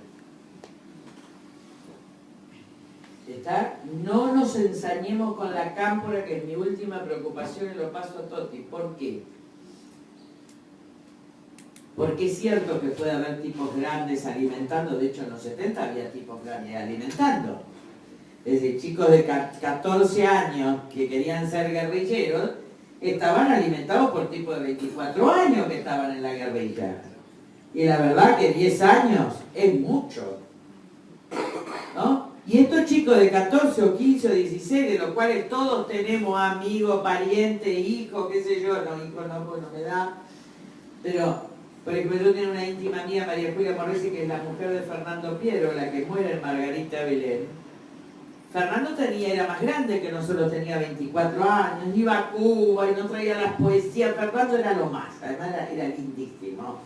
¿Está? No nos ensañemos con la cámpora, que es mi última preocupación y lo paso a Toti. ¿Por qué? Porque es cierto que puede haber tipos grandes alimentando, de hecho en los 70 había tipos grandes alimentando. Desde chicos de 14 años que querían ser guerrilleros, estaban alimentados por tipos de 24 años que estaban en la guerrilla. Y la verdad que 10 años es mucho, ¿no? Y estos chicos de 14 o 15 o 16, de los cuales todos tenemos amigos, parientes, hijos, qué sé yo, no, hijos no, pues no me da, pero, por ejemplo, yo tengo una íntima amiga, María Julia Morresi, que es la mujer de Fernando Piedro, la que muere en Margarita Belén. Fernando era más grande que nosotros, tenía 24 años, iba a Cuba y no traía las poesías. Fernando era lo más, además era lindísimo.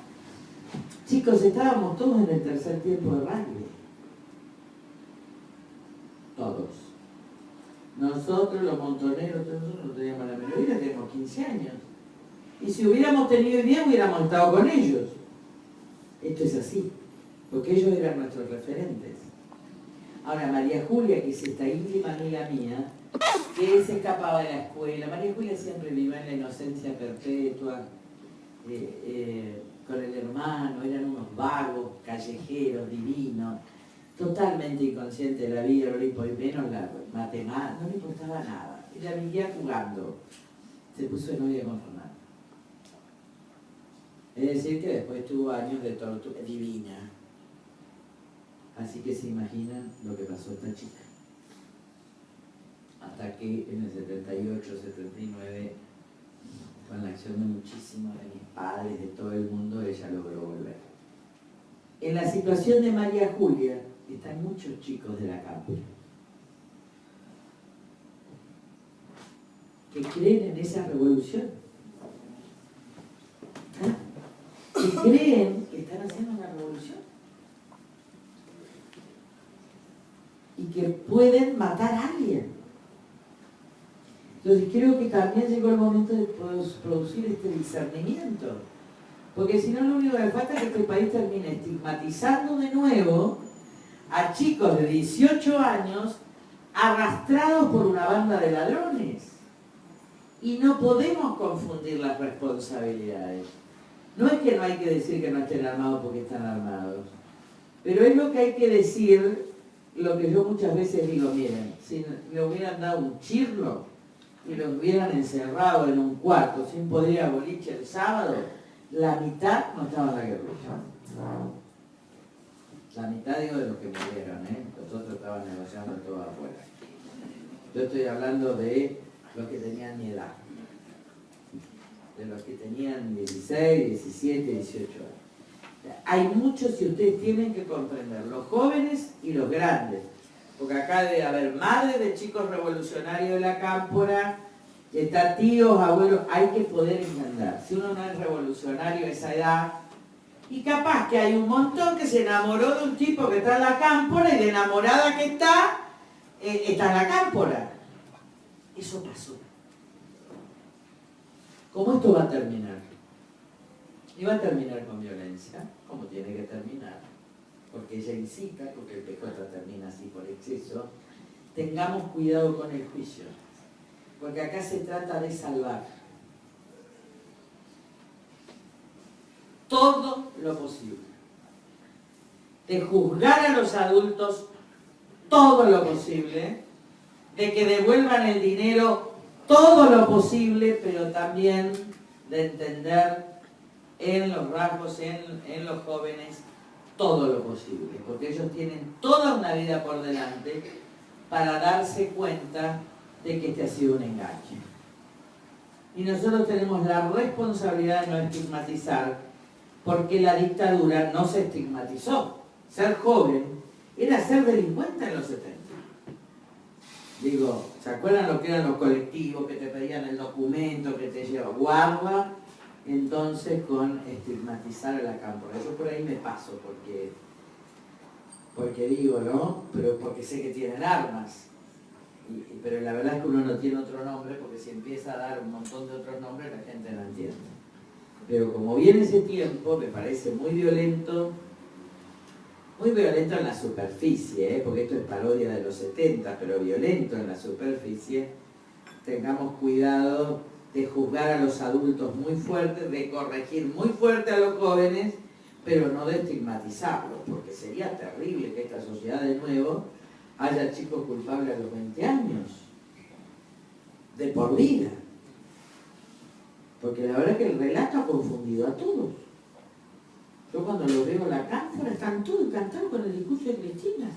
Chicos, estábamos todos en el tercer tiempo de rugby. Todos. Nosotros, los montoneros, todos nosotros no teníamos la menor idea, teníamos 15 años. Y si hubiéramos tenido idea, hubiéramos estado con ellos. Esto es así, porque ellos eran nuestros referentes. Ahora, María Julia, que es esta íntima amiga mía, que se escapaba de la escuela. María Julia siempre vivió en la inocencia perpetua, con el hermano, eran unos vagos, callejeros, divinos, totalmente inconscientes de la vida, no le menos la matemática, no le importaba nada. Ella vivía jugando, se puso de novia con Fernando. Es decir, que después tuvo años de tortura divina. Así que se imaginan lo que pasó a esta chica. Hasta que en el 78, 79, con la acción de muchísimos de mis padres, de todo el mundo, ella logró volver. En la situación de María Julia están muchos chicos de la Cámpora que creen en esa revolución. Que creen que están haciendo una revolución. Y que pueden matar a alguien. Entonces creo que también llegó el momento de producir este discernimiento. Porque si no, lo único que falta es que este país termine estigmatizando de nuevo a chicos de 18 años arrastrados por una banda de ladrones. Y no podemos confundir las responsabilidades. No es que no hay que decir que no estén armados porque están armados, pero es lo que hay que decir, lo que yo muchas veces digo, miren, si le hubieran dado un chirlo y los hubieran encerrado en un cuarto sin poder ir a boliche el sábado, la mitad no estaba en la guerrilla. La mitad, digo, de los que murieron, los otros estaban negociando todo afuera. Yo estoy hablando de los que tenían mi edad. De los que tenían 16, 17, 18 años. Hay muchos y ustedes tienen que comprender, los jóvenes y los grandes. Porque acá debe haber madres de chicos revolucionarios de la Cámpora, está tíos, abuelos, hay que poder entender. Si uno no es revolucionario a esa edad, y capaz que hay un montón que se enamoró de un tipo que está en la Cámpora y de enamorada que está en la Cámpora. Eso pasó. ¿Cómo esto va a terminar? Y va a terminar con violencia, como tiene que terminar, porque ella incita, porque el PJ termina así por exceso. Tengamos cuidado con el juicio, porque acá se trata de salvar todo lo posible, de juzgar a los adultos todo lo posible, de que devuelvan el dinero todo lo posible, pero también de entender en los rasgos, en los jóvenes, todo lo posible, porque ellos tienen toda una vida por delante para darse cuenta de que este ha sido un engaño. Y nosotros tenemos la responsabilidad de no estigmatizar, porque la dictadura no se estigmatizó. Ser joven era ser delincuente en los 70. Digo, ¿se acuerdan lo que eran los colectivos que te pedían el documento, que te llevaban? Guarda entonces con estigmatizar a la Cámpora. Yo por ahí me paso porque digo, ¿no? Pero porque sé que tienen armas. Pero la verdad es que uno no tiene otro nombre, porque si empieza a dar un montón de otros nombres la gente no entiende. Pero como viene ese tiempo, me parece muy violento en la superficie, porque esto es parodia de los 70, pero violento en la superficie. Tengamos cuidado de juzgar a los adultos muy fuerte, de corregir muy fuerte a los jóvenes, pero no de estigmatizarlos, porque sería terrible que esta sociedad de nuevo haya chicos culpables a los 20 años, de por vida. Porque la verdad es que el relato ha confundido a todos. Yo cuando lo veo en la Cámpora están todos encantados con el discurso de Cristina.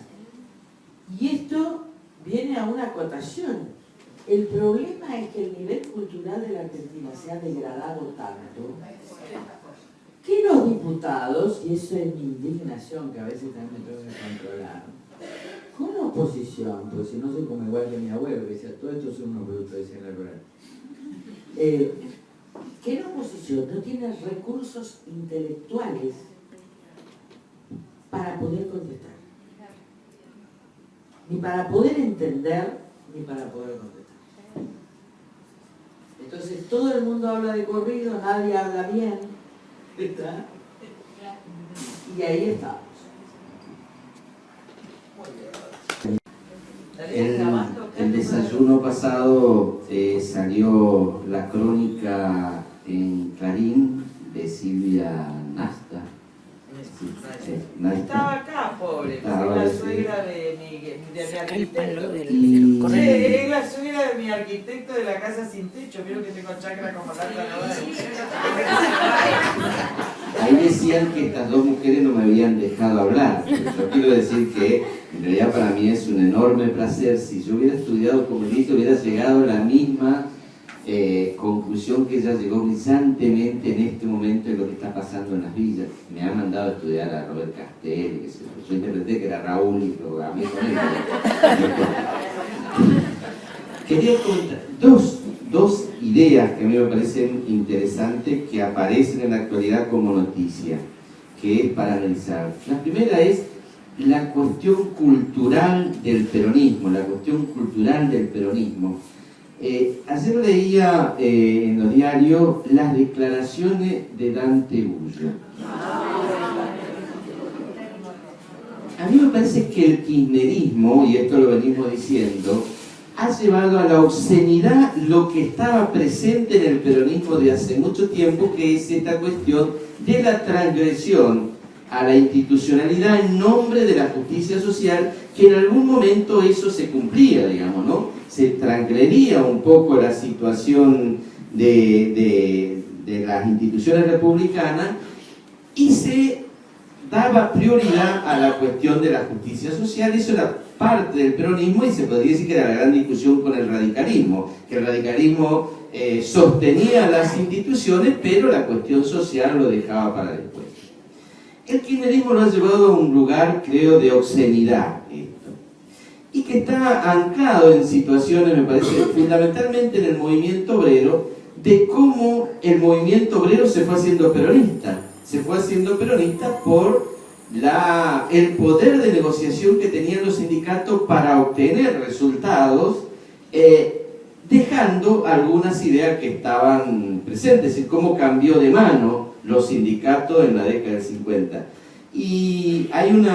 Y esto viene a una acotación. El problema es que el nivel cultural de la Argentina se ha degradado tanto que los diputados, y eso es mi indignación que a veces también me tengo que controlar, con la oposición, pues si no soy como igual que mi abuelo, que decía, todo esto son unos productos, decía la rural, que la oposición no tiene recursos intelectuales para poder contestar. Ni para poder entender, ni para poder contestar. Entonces todo el mundo habla de corrido, nadie habla bien. ¿Está? Y ahí estamos. El desayuno pasado salió la crónica en Clarín de Silvia Nasta. Estaba acá, pobre, es la suegra de mi arquitecto. Es la suegra de mi arquitecto de la casa sin techo. Vieron que tengo chakra como la Ahí decían que estas dos mujeres no me habían dejado hablar. Yo quiero decir que en realidad para mí es un enorme placer. Si yo hubiera estudiado comunismo, hubiera llegado a la misma conclusión que ella llegó brillantemente en este momento de lo que está pasando en las villas. Me ha mandado a estudiar a Robert Castelli, que yo interpreté que era Raúl y lo amé con él. Quería comentar dos ideas que a mí me parecen interesantes que aparecen en la actualidad como noticia, que es para analizar. La primera es la cuestión cultural del peronismo, ayer leía en los diarios las declaraciones de Dante Bullo. A mí me parece que el kirchnerismo, y esto lo venimos diciendo, ha llevado a la obscenidad lo que estaba presente en el peronismo de hace mucho tiempo, que es esta cuestión de la transgresión a la institucionalidad en nombre de la justicia social, que en algún momento eso se cumplía, digamos, ¿no? Se transgredía un poco la situación de las instituciones republicanas y se daba prioridad a la cuestión de la justicia social. Eso era parte del peronismo y se podría decir que era la gran discusión con el radicalismo, que el radicalismo sostenía las instituciones, pero la cuestión social lo dejaba para después. El kirchnerismo lo ha llevado a un lugar, creo, de obscenidad, esto, y que está anclado en situaciones, me parece, fundamentalmente en el movimiento obrero, de cómo el movimiento obrero se fue haciendo peronista. Se fue haciendo peronista por el poder de negociación que tenían los sindicatos para obtener resultados, dejando algunas ideas que estaban presentes, es decir, cómo cambió de mano los sindicatos en la década del 50. Y hay un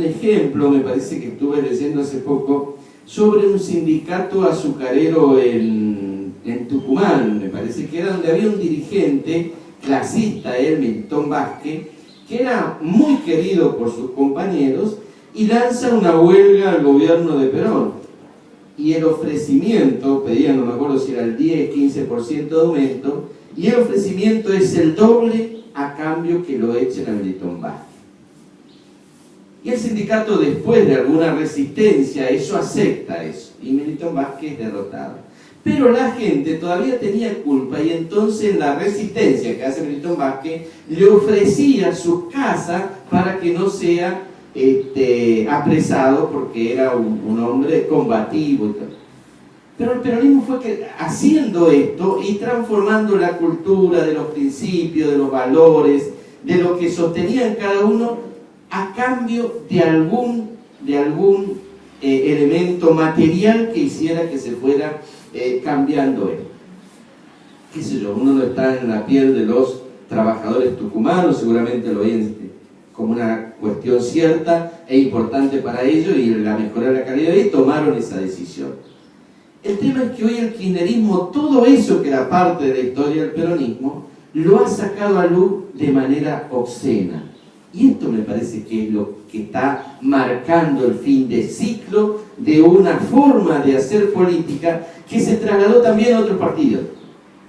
ejemplo, me parece que estuve leyendo hace poco, sobre un sindicato azucarero en Tucumán, me parece que era, donde había un dirigente clasista, Milton Vázquez, que era muy querido por sus compañeros, y lanza una huelga al gobierno de Perón. Y el ofrecimiento, pedían, no me acuerdo si era el 10-15% de aumento, y el ofrecimiento es el doble a cambio que lo echen a Milton Vázquez. Y el sindicato, después de alguna resistencia, eso acepta eso, y Milton Vázquez es derrotado. Pero la gente todavía tenía culpa, y entonces la resistencia que hace Milton Vázquez le ofrecía su casa para que no sea apresado, porque era un hombre combativo y todo. Pero el peronismo fue haciendo esto y transformando la cultura de los principios, de los valores, de lo que sostenían cada uno, a cambio de algún elemento material que hiciera que se fuera cambiando esto. Qué sé yo, uno no está en la piel de los trabajadores tucumanos, seguramente lo ven como una cuestión cierta e importante para ellos, y la mejora de la calidad de vida, y tomaron esa decisión. El tema es que hoy el kirchnerismo, todo eso que era parte de la historia del peronismo, lo ha sacado a luz de manera obscena. Y esto me parece que es lo que está marcando el fin de ciclo de una forma de hacer política que se trasladó también a otros partidos.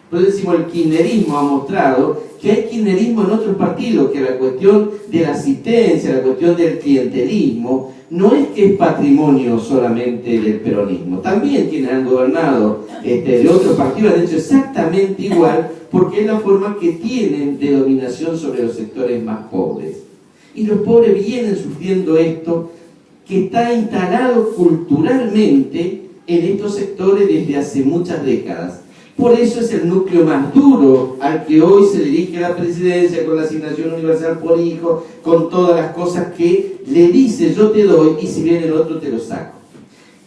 Por eso decimos, el kirchnerismo ha mostrado que hay kirchnerismo en otros partidos, que la cuestión de la asistencia, la cuestión del clientelismo, no es que es patrimonio solamente del peronismo. También quienes han gobernado de otros partidos han hecho exactamente igual, porque es la forma que tienen de dominación sobre los sectores más pobres. Y los pobres vienen sufriendo esto, que está instalado culturalmente en estos sectores desde hace muchas décadas. Por eso es el núcleo más duro al que hoy se dirige la presidencia, con la asignación universal por hijo, con todas las cosas que le dice yo te doy y si viene el otro te lo saco.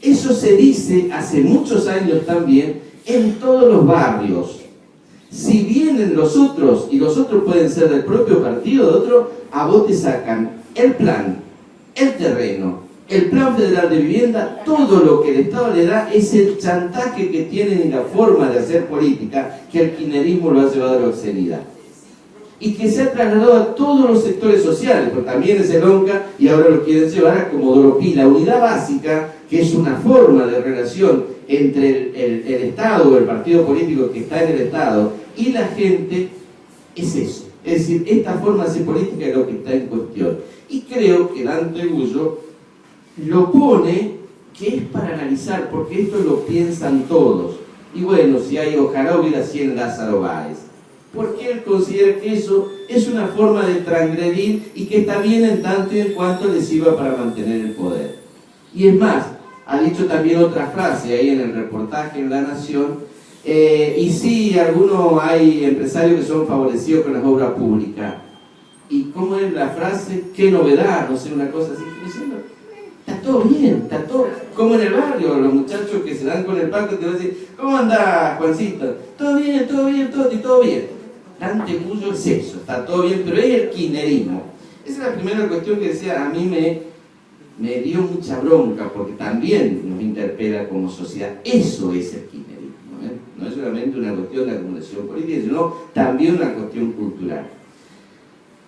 Eso se dice hace muchos años también en todos los barrios. Si vienen los otros, y los otros pueden ser del propio partido, de otro, a vos te sacan el plan, el terreno, el plan federal de vivienda, todo lo que el Estado le da es el chantaje que tienen en la forma de hacer política, que el kirchnerismo lo ha llevado a la obscenidad. Y que se ha trasladado a todos los sectores sociales, porque también es el ONCA y ahora lo quieren llevar a Comodoro Pi. La unidad básica, que es una forma de relación entre el Estado o el partido político que está en el Estado y la gente, es eso. Es decir, esta forma de hacer política es lo que está en cuestión. Y creo que Dante Gullo lo pone que es para analizar, porque esto lo piensan todos. Y bueno, si hay, ojalá hubiera 100 Lázaro Báez. Porque él considera que eso es una forma de transgredir y que está bien en tanto y en cuanto les sirva para mantener el poder. Y es más, ha dicho también otra frase ahí en el reportaje en La Nación, y sí, algunos hay empresarios que son favorecidos con las obras públicas. ¿Y cómo es la frase? ¿Qué novedad? No sé, una cosa así, diciendo, está todo bien, está todo, como en el barrio, los muchachos que se dan con el paco te van a decir, ¿cómo andás, Juancito? Todo bien, todo bien, todo bien. Dante Gullo es eso, está todo bien, pero es el kirchnerismo. Esa es la primera cuestión que decía, a mí me dio mucha bronca, porque también nos interpela como sociedad. Eso es el kirchnerismo, no es solamente una cuestión de acumulación política, sino también una cuestión cultural.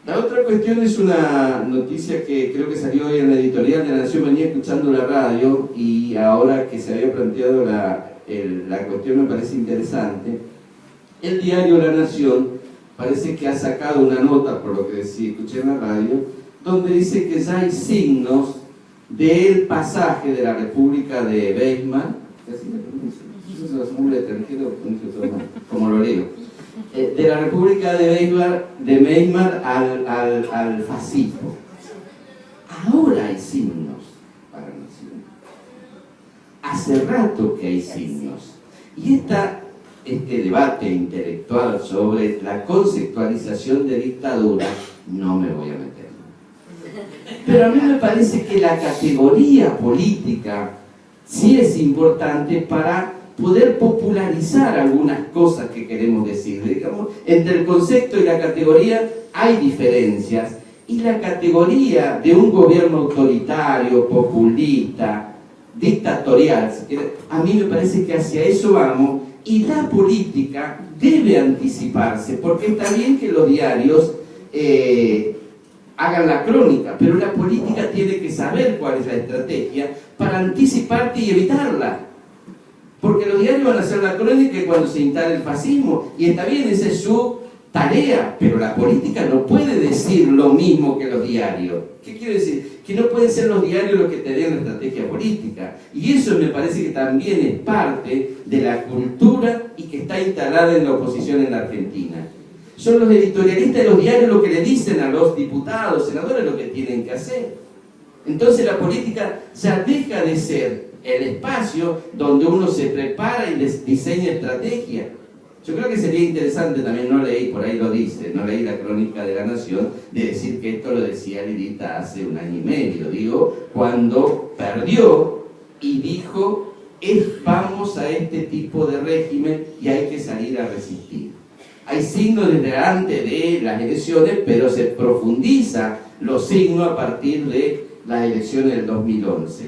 La otra cuestión es una noticia que creo que salió hoy en la editorial de La Nación. Venía escuchando la radio y ahora que se había planteado la cuestión me parece interesante. El diario La Nación parece que ha sacado una nota, por lo que escuché en la radio, donde dice que ya hay signos del pasaje de la República de Weimar, como lo leo, de la República de Weimar al fascismo. Ahora hay signos para la nación. Hace rato que hay signos. Y este debate intelectual sobre la conceptualización de dictadura, no me voy a meter. Pero a mí me parece que la categoría política sí es importante para poder popularizar algunas cosas que queremos decir. Digamos, entre el concepto y la categoría hay diferencias, y la categoría de un gobierno autoritario, populista, dictatorial, a mí me parece que hacia eso vamos, y la política debe anticiparse, porque está bien que los diarios hagan la crónica, pero la política tiene que saber cuál es la estrategia para anticiparte y evitarla. Porque los diarios van a hacer la crónica cuando se instale el fascismo, y está bien, esa es su tarea, pero la política no puede decir lo mismo que los diarios. ¿Qué quiero decir? Que no pueden ser los diarios los que te den la estrategia política. Y eso me parece que también es parte de la cultura y que está instalada en la oposición en la Argentina. Son los editorialistas de los diarios los que le dicen a los diputados, senadores, lo que tienen que hacer. Entonces la política ya deja de ser el espacio donde uno se prepara y diseña estrategia. Yo creo que sería interesante, también no leí, por ahí lo dice, no leí la crónica de La Nación, de decir que esto lo decía Lilita hace 1 año y medio, digo, cuando perdió y dijo, vamos a este tipo de régimen y hay que salir a resistir. Hay signos desde antes de las elecciones, pero se profundiza los signos a partir de las elecciones del 2011.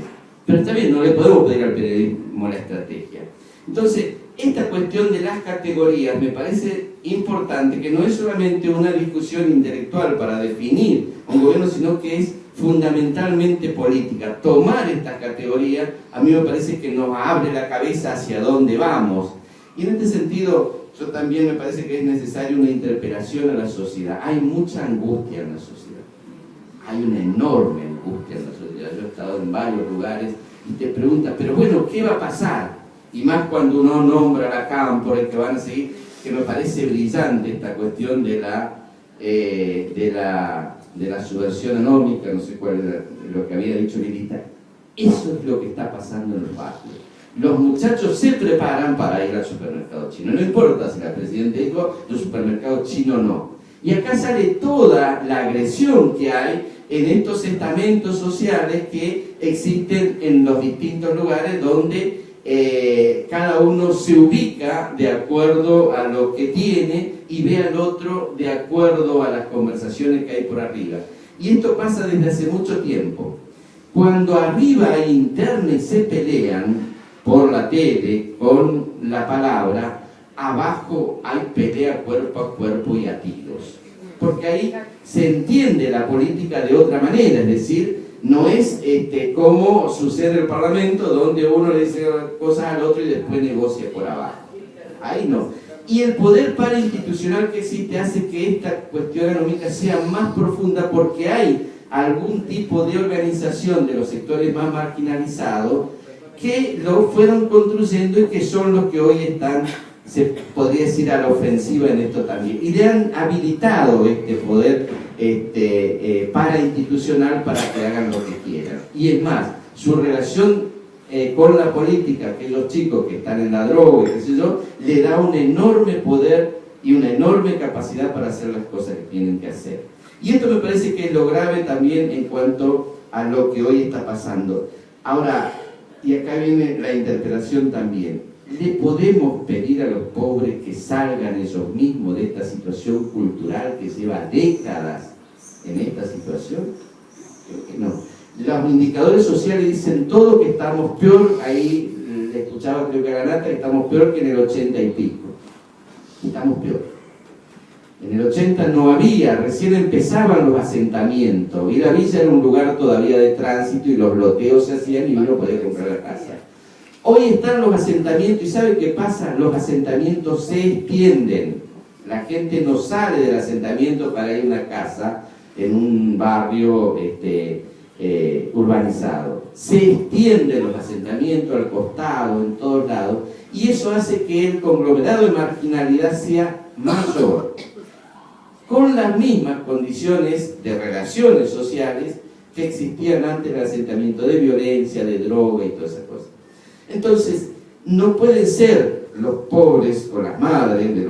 Pero está bien, no le podemos pedir al periodismo la estrategia. Entonces, esta cuestión de las categorías me parece importante, que no es solamente una discusión intelectual para definir un gobierno, sino que es fundamentalmente política. Tomar estas categorías a mí me parece que nos abre la cabeza hacia dónde vamos. Y en este sentido, yo también me parece que es necesaria una interpelación a la sociedad. Hay mucha angustia en la sociedad. Hay una enorme angustia en la sociedad. Yo he estado en varios lugares y te preguntas, pero bueno, ¿qué va a pasar? Y más cuando uno nombra a Lacan por el que van a seguir, que me parece brillante esta cuestión de la subversión anómica, no sé cuál era lo que había dicho Lilita. Eso es lo que está pasando en los barrios. los muchachos se preparan para ir al supermercado chino. No importa si la presidenta dijo de un supermercado chino o no. Y acá sale toda la agresión que hay en estos estamentos sociales que existen en los distintos lugares donde cada uno se ubica de acuerdo a lo que tiene y ve al otro de acuerdo a las conversaciones que hay por arriba. Y esto pasa desde hace mucho tiempo. Cuando arriba hay internos se pelean por la tele, con la palabra, abajo hay pelea cuerpo a cuerpo y a tiros. Porque ahí se entiende la política de otra manera, es decir, no es como sucede en el Parlamento, donde uno le dice cosas al otro y después negocia por abajo. Ahí no. Y el poder parainstitucional que existe hace que esta cuestión económica sea más profunda porque hay algún tipo de organización de los sectores más marginalizados que lo fueron construyendo y que son los que hoy están, se podría decir, a la ofensiva en esto también. Y le han habilitado este poder parainstitucional para que hagan lo que quieran. Y es más, su relación con la política, aquellos chicos que están en la droga, qué sé yo, le da un enorme poder y una enorme capacidad para hacer las cosas que tienen que hacer. Y esto me parece que es lo grave también en cuanto a lo que hoy está pasando. Ahora, y acá viene la interpelación también, ¿le podemos pedir a los pobres que salgan ellos mismos de esta situación cultural que lleva décadas en esta situación? Creo que no. Los indicadores sociales dicen todo que estamos peor, ahí le escuchaba creo que a Ganata, que estamos peor que en el 80 y pico. Estamos peor. En el 80 no había, recién empezaban los asentamientos, y la villa era un lugar todavía de tránsito y los loteos se hacían y uno podía comprar la casa. Hoy están los asentamientos y ¿sabe qué pasa? Los asentamientos se extienden. La gente no sale del asentamiento para ir a una casa en un barrio urbanizado. Se extienden los asentamientos al costado, en todos lados, y eso hace que el conglomerado de marginalidad sea mayor, con las mismas condiciones de relaciones sociales que existían antes del asentamiento, de violencia, de droga y todas esas cosas. Entonces, no pueden ser los pobres o las madres de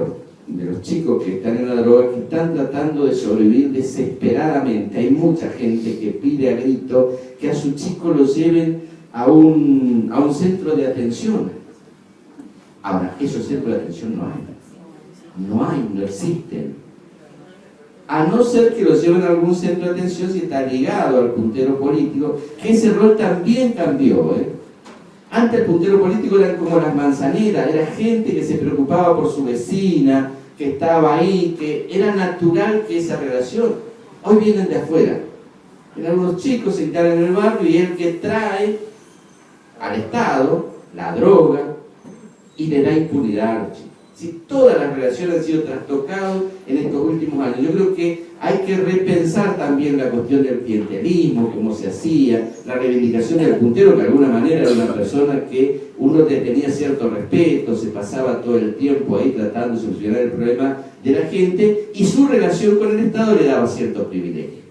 los chicos que están en la droga, que están tratando de sobrevivir desesperadamente. Hay mucha gente que pide a grito que a su chico lo lleven a un centro de atención. Ahora, esos centros de atención no existen. A no ser que los lleven a algún centro de atención si está ligado al puntero político, que ese rol también cambió, Antes el puntero político eran como las manzaneras, era gente que se preocupaba por su vecina, que estaba ahí, que era natural que esa relación. Hoy vienen de afuera. Eran unos chicos que están en el barrio y el que trae al Estado la droga y le da impunidad a los chicos. Si todas las relaciones han sido trastocadas en estos últimos años, yo creo que hay que repensar también la cuestión del clientelismo, cómo se hacía, la reivindicación del puntero, que de alguna manera era una persona que uno le tenía cierto respeto, se pasaba todo el tiempo ahí tratando de solucionar el problema de la gente, y su relación con el Estado le daba ciertos privilegios.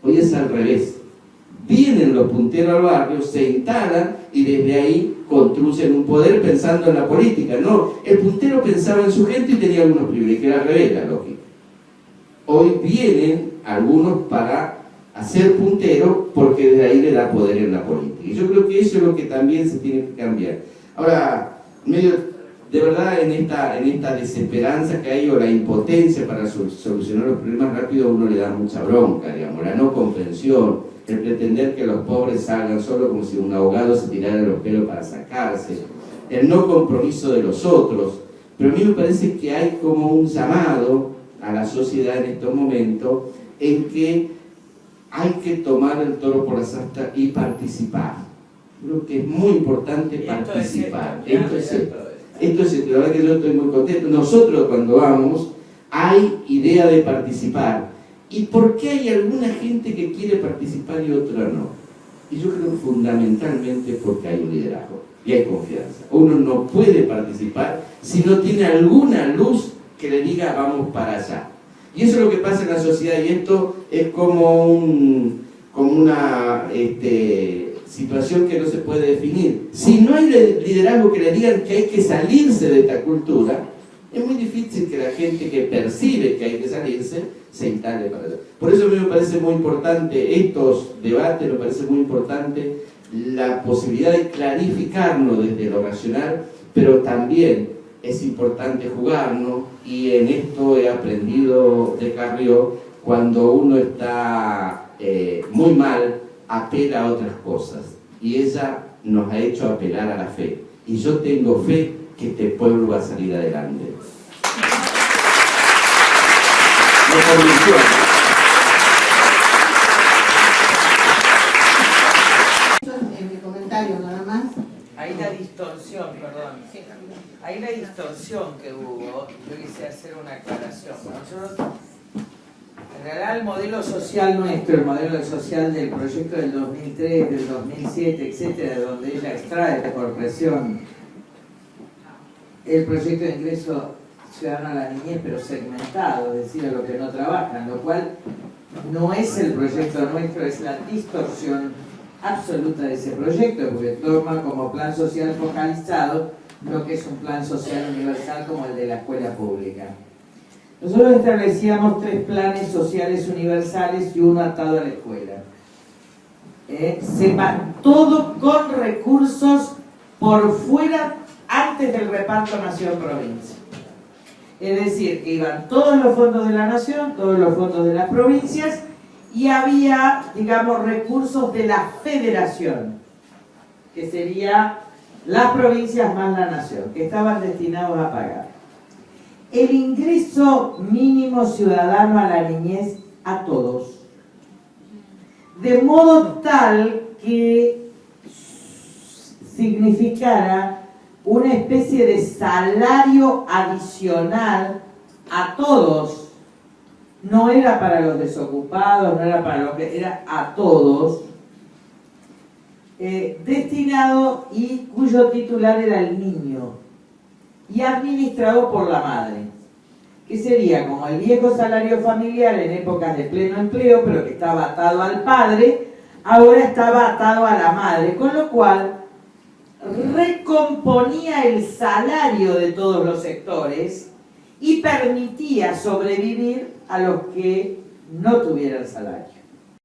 Hoy es al revés. Vienen los punteros al barrio, se instalan y desde ahí construyen un poder pensando en la política. No, el puntero pensaba en su gente y tenía algunos privilegios, era al revés la lógica. Hoy vienen algunos para hacer puntero porque desde ahí le da poder en la política. Y yo creo que eso es lo que también se tiene que cambiar. Ahora, medio de verdad en esta desesperanza que hay o la impotencia para solucionar los problemas rápido, uno le da mucha bronca, digamos, la no comprensión, el pretender que los pobres salgan solo como si un abogado se tirara los pelos para sacarse, el no compromiso de los otros. Pero a mí me parece que hay como un llamado a la sociedad en estos momentos en que hay que tomar el toro por las astas y participar. Creo que es muy importante participar. Esto es cierto. La verdad que yo estoy muy contento. Nosotros cuando vamos hay idea de participar. ¿Y por qué hay alguna gente que quiere participar y otra no? Y yo creo fundamentalmente porque hay un liderazgo y hay confianza. Uno no puede participar si no tiene alguna luz que le diga vamos para allá. Y eso es lo que pasa en la sociedad, y esto es como una situación que no se puede definir. Si no hay liderazgo que le digan que hay que salirse de esta cultura, es muy difícil que la gente que percibe que hay que salirse se instale para allá. Por eso a mí me parece muy importante estos debates, me parece muy importante la posibilidad de clarificarnos desde lo racional, pero también es importante jugarnos, y en esto he aprendido de Carrió, cuando uno está muy mal, apela a otras cosas, y ella nos ha hecho apelar a la fe, y yo tengo fe que este pueblo va a salir adelante. Me convenció. En mi comentario nada más. Ahí la distorsión, perdón. Ahí la distorsión que hubo, yo quise hacer una aclaración. Nosotros, en realidad, el modelo social nuestro, el modelo social del proyecto del 2003, del 2007, etcétera, donde ella extrae por presión el proyecto de ingreso ciudadano a la niñez, pero segmentado, es decir, a los que no trabajan, lo cual no es el proyecto nuestro, es la distorsión absoluta de ese proyecto, porque toma como plan social focalizado lo que es un plan social universal como el de la escuela pública. Nosotros establecíamos 3 planes sociales universales y uno atado a la escuela. Sepan, todo con recursos por fuera antes del reparto nación-provincia. Es decir, que iban todos los fondos de la nación, todos los fondos de las provincias, y había, digamos, recursos de la federación, que sería las provincias más la nación, que estaban destinados a pagar el ingreso mínimo ciudadano a la niñez a todos, de modo tal que significara una especie de salario adicional a todos. No era para los desocupados, no era para los que, era a todos, destinado y cuyo titular era el niño y administrado por la madre, que sería como el viejo salario familiar en épocas de pleno empleo, pero que estaba atado al padre, ahora estaba atado a la madre, con lo cual recomponía el salario de todos los sectores y permitía sobrevivir a los que no tuvieran salario.